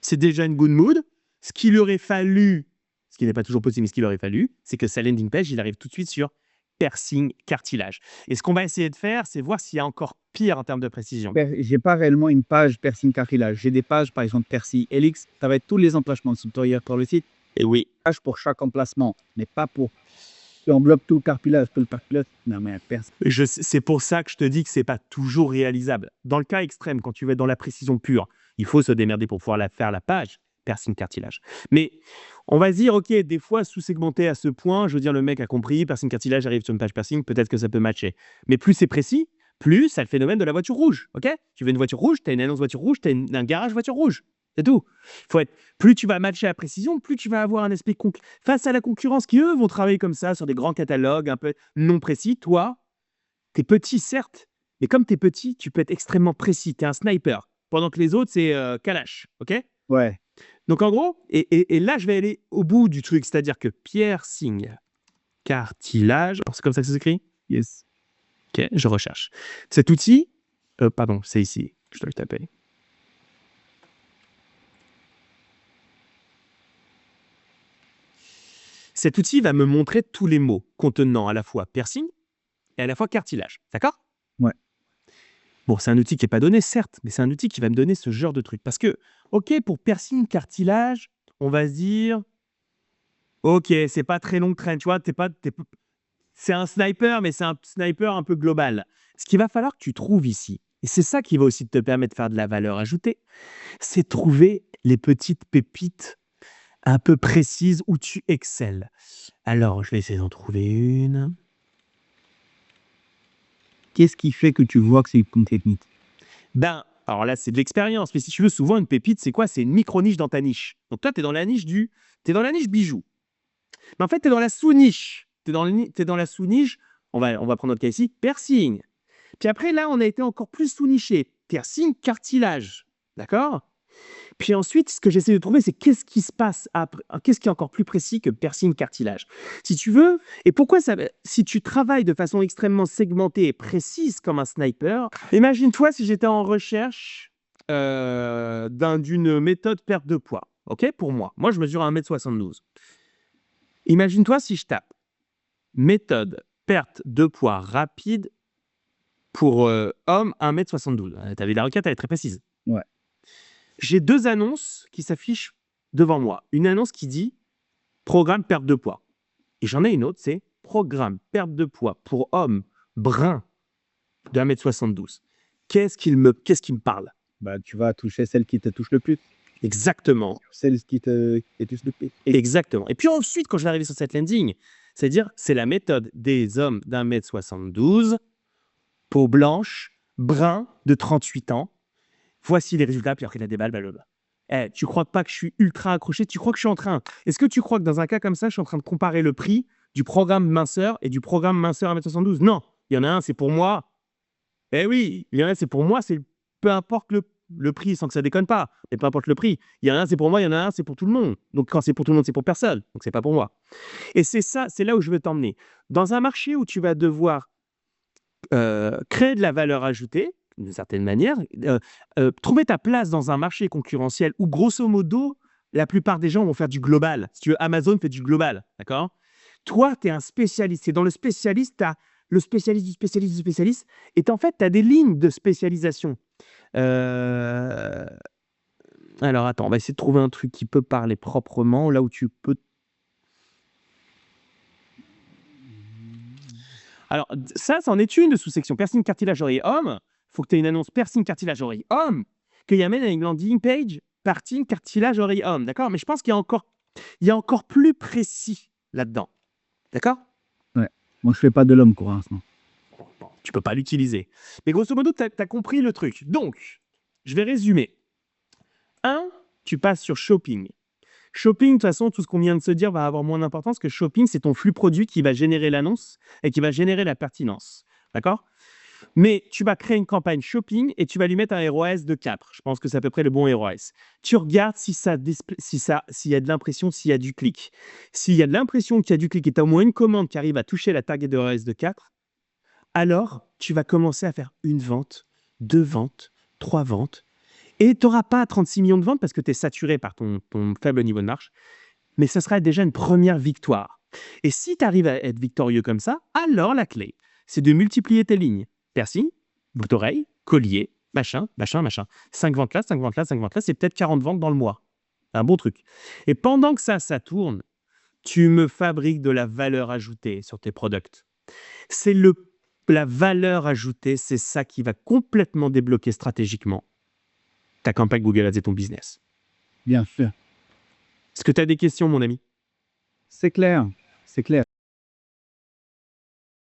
C'est déjà une good mood. Ce qu'il aurait fallu, ce qui n'est pas toujours possible, mais ce qu'il aurait fallu, c'est que sa landing page, il arrive tout de suite sur piercing cartilage. Et ce qu'on va essayer de faire, c'est voir s'il y a encore pire en termes de précision. J'ai pas réellement une page piercing cartilage. J'ai des pages, par exemple, piercing helix. Ça va être tous les emplacements de tutoriel pour le site. Et oui. Page pour chaque emplacement, mais pas pour. Tu enveloppes tout le cartilage, Non, mais c'est pour ça que je te dis que c'est pas toujours réalisable. Dans le cas extrême, quand tu vas être dans la précision pure, il faut se démerder pour pouvoir faire la page piercing cartilage. Mais on va se dire, OK, des fois, sous-segmenté à ce point, je veux dire, le mec a compris, piercing cartilage arrive sur une page piercing, peut-être que ça peut matcher. Mais plus c'est précis, plus c'est le phénomène de la voiture rouge. OK? Tu veux une voiture rouge, tu as une annonce voiture rouge, tu as un garage voiture rouge. C'est tout. Plus tu vas matcher à précision, plus tu vas avoir un aspect face à la concurrence qui, eux, vont travailler comme ça sur des grands catalogues un peu non précis. Toi, tu es petit, certes, mais comme tu es petit, tu peux être extrêmement précis. Tu es un sniper, pendant que les autres, c'est Kalash. OK? Ouais. Donc, en gros, et là, je vais aller au bout du truc, c'est-à-dire que piercing, cartilage, c'est comme ça que ça s'écrit? Yes. OK, je recherche. Cet outil, pardon, c'est ici, je dois le taper. Cet outil va me montrer tous les mots contenant à la fois piercing et à la fois cartilage. D'accord? Ouais. Bon, c'est un outil qui n'est pas donné, certes, mais c'est un outil qui va me donner ce genre de truc. Parce que, OK, pour piercing, cartilage, on va se dire, OK, c'est pas très long train, tu vois, c'est un sniper, mais c'est un sniper un peu global. Ce qu'il va falloir que tu trouves ici, et c'est ça qui va aussi te permettre de faire de la valeur ajoutée, c'est trouver les petites pépites un peu précises où tu excelles. Alors, je vais essayer d'en trouver une. Qu'est-ce qui fait que tu vois que c'est une technique? Ben, alors là, c'est de l'expérience. Mais si tu veux, souvent, une pépite, c'est quoi? C'est une micro-niche dans ta niche. Donc toi, tu es dans la niche t'es dans la niche bijoux. Mais en fait, tu es dans la sous-niche. Tu es dans la sous-niche, on va prendre notre cas ici, piercing. Puis après, là, on a été encore plus sous-niché. Piercing, cartilage. D'accord? Puis ensuite, ce que j'essaie de trouver, c'est qu'est-ce qui se passe après, qu'est-ce qui est encore plus précis que piercing cartilage. Si tu veux, et pourquoi ça, si tu travailles de façon extrêmement segmentée et précise comme un sniper, imagine-toi si j'étais en recherche d'une méthode perte de poids. OK, pour moi. Moi, je mesure 1m72. Imagine-toi si je tape méthode perte de poids rapide pour homme 1m72. Tu avais la requête, elle est très précise. Ouais. J'ai deux annonces qui s'affichent devant moi. Une annonce qui dit programme perte de poids. Et j'en ai une autre, c'est programme perte de poids pour homme brun de 1m72. Qu'est-ce qui me parle? Bah, tu vas toucher celle qui te touche le plus. Exactement. Celle qui te touche le plus. Exactement. Et puis ensuite, quand je vais arriver sur cette landing, c'est-à-dire, c'est la méthode des hommes d'1m72, peau blanche, brun, de 38 ans. Voici les résultats, puis après, il a des balles, blablabla. Tu crois pas que je suis ultra accroché? Tu crois que je suis en train... Est-ce que tu crois que dans un cas comme ça, je suis en train de comparer le prix du programme minceur et du programme minceur 1m72? Non, il y en a un, c'est pour moi. Eh oui, il y en a, c'est pour moi, c'est peu importe le prix, sans que ça déconne pas. Mais peu importe le prix. Il y en a un, c'est pour moi, il y en a un, c'est pour tout le monde. Donc quand c'est pour tout le monde, c'est pour personne. Donc c'est pas pour moi. Et c'est ça, c'est là où je veux t'emmener. Dans un marché où tu vas devoir créer de la valeur ajoutée, d'une certaine manière, trouver ta place dans un marché concurrentiel où, grosso modo, la plupart des gens vont faire du global. Si tu veux, Amazon fait du global, d'accord? Toi, tu es un spécialiste. Et dans le spécialiste, tu as le spécialiste du spécialiste du spécialiste. Et en fait, tu as des lignes de spécialisation. Alors, attends, on va essayer de trouver un truc qui peut parler proprement, là où tu peux. Alors, ça, c'en est une de sous-section. Piercing, cartilage, oreille, homme. Il faut que tu aies une annonce piercing, cartilage, oreille, homme, qu'il y amène à une landing page, piercing, cartilage, oreille, homme. D'accord? Mais je pense qu'il y a encore plus précis là-dedans. D'accord? Ouais. Moi, je fais pas de l'homme pour l'instant. Bon, tu peux pas l'utiliser. Mais grosso modo, tu as compris le truc. Donc, je vais résumer. 1, tu passes sur shopping. Shopping, de toute façon, tout ce qu'on vient de se dire va avoir moins d'importance que shopping, c'est ton flux produit qui va générer l'annonce et qui va générer la pertinence. D'accord? Mais tu vas créer une campagne shopping et tu vas lui mettre un ROAS de 4. Je pense que c'est à peu près le bon ROAS. Tu regardes s'il y a de l'impression, s'il y a du clic. S'il y a de l'impression qu'il y a du clic et tu as au moins une commande qui arrive à toucher la target de ROAS de 4, alors tu vas commencer à faire une vente, 2 ventes, 3 ventes. Et tu n'auras pas 36 millions de ventes parce que tu es saturé par ton faible niveau de marge. Mais ce sera déjà une première victoire. Et si tu arrives à être victorieux comme ça, alors la clé, c'est de multiplier tes lignes. Piercing, boucle d'oreille, collier, machin, machin, machin. 5 ventes là, 5 ventes là, 5 ventes là, c'est peut-être 40 ventes dans le mois. Un bon truc. Et pendant que ça tourne, tu me fabriques de la valeur ajoutée sur tes products. C'est la valeur ajoutée, c'est ça qui va complètement débloquer stratégiquement ta campagne Google Ads et ton business. Bien sûr. Est-ce que tu as des questions, mon ami? C'est clair. C'est clair.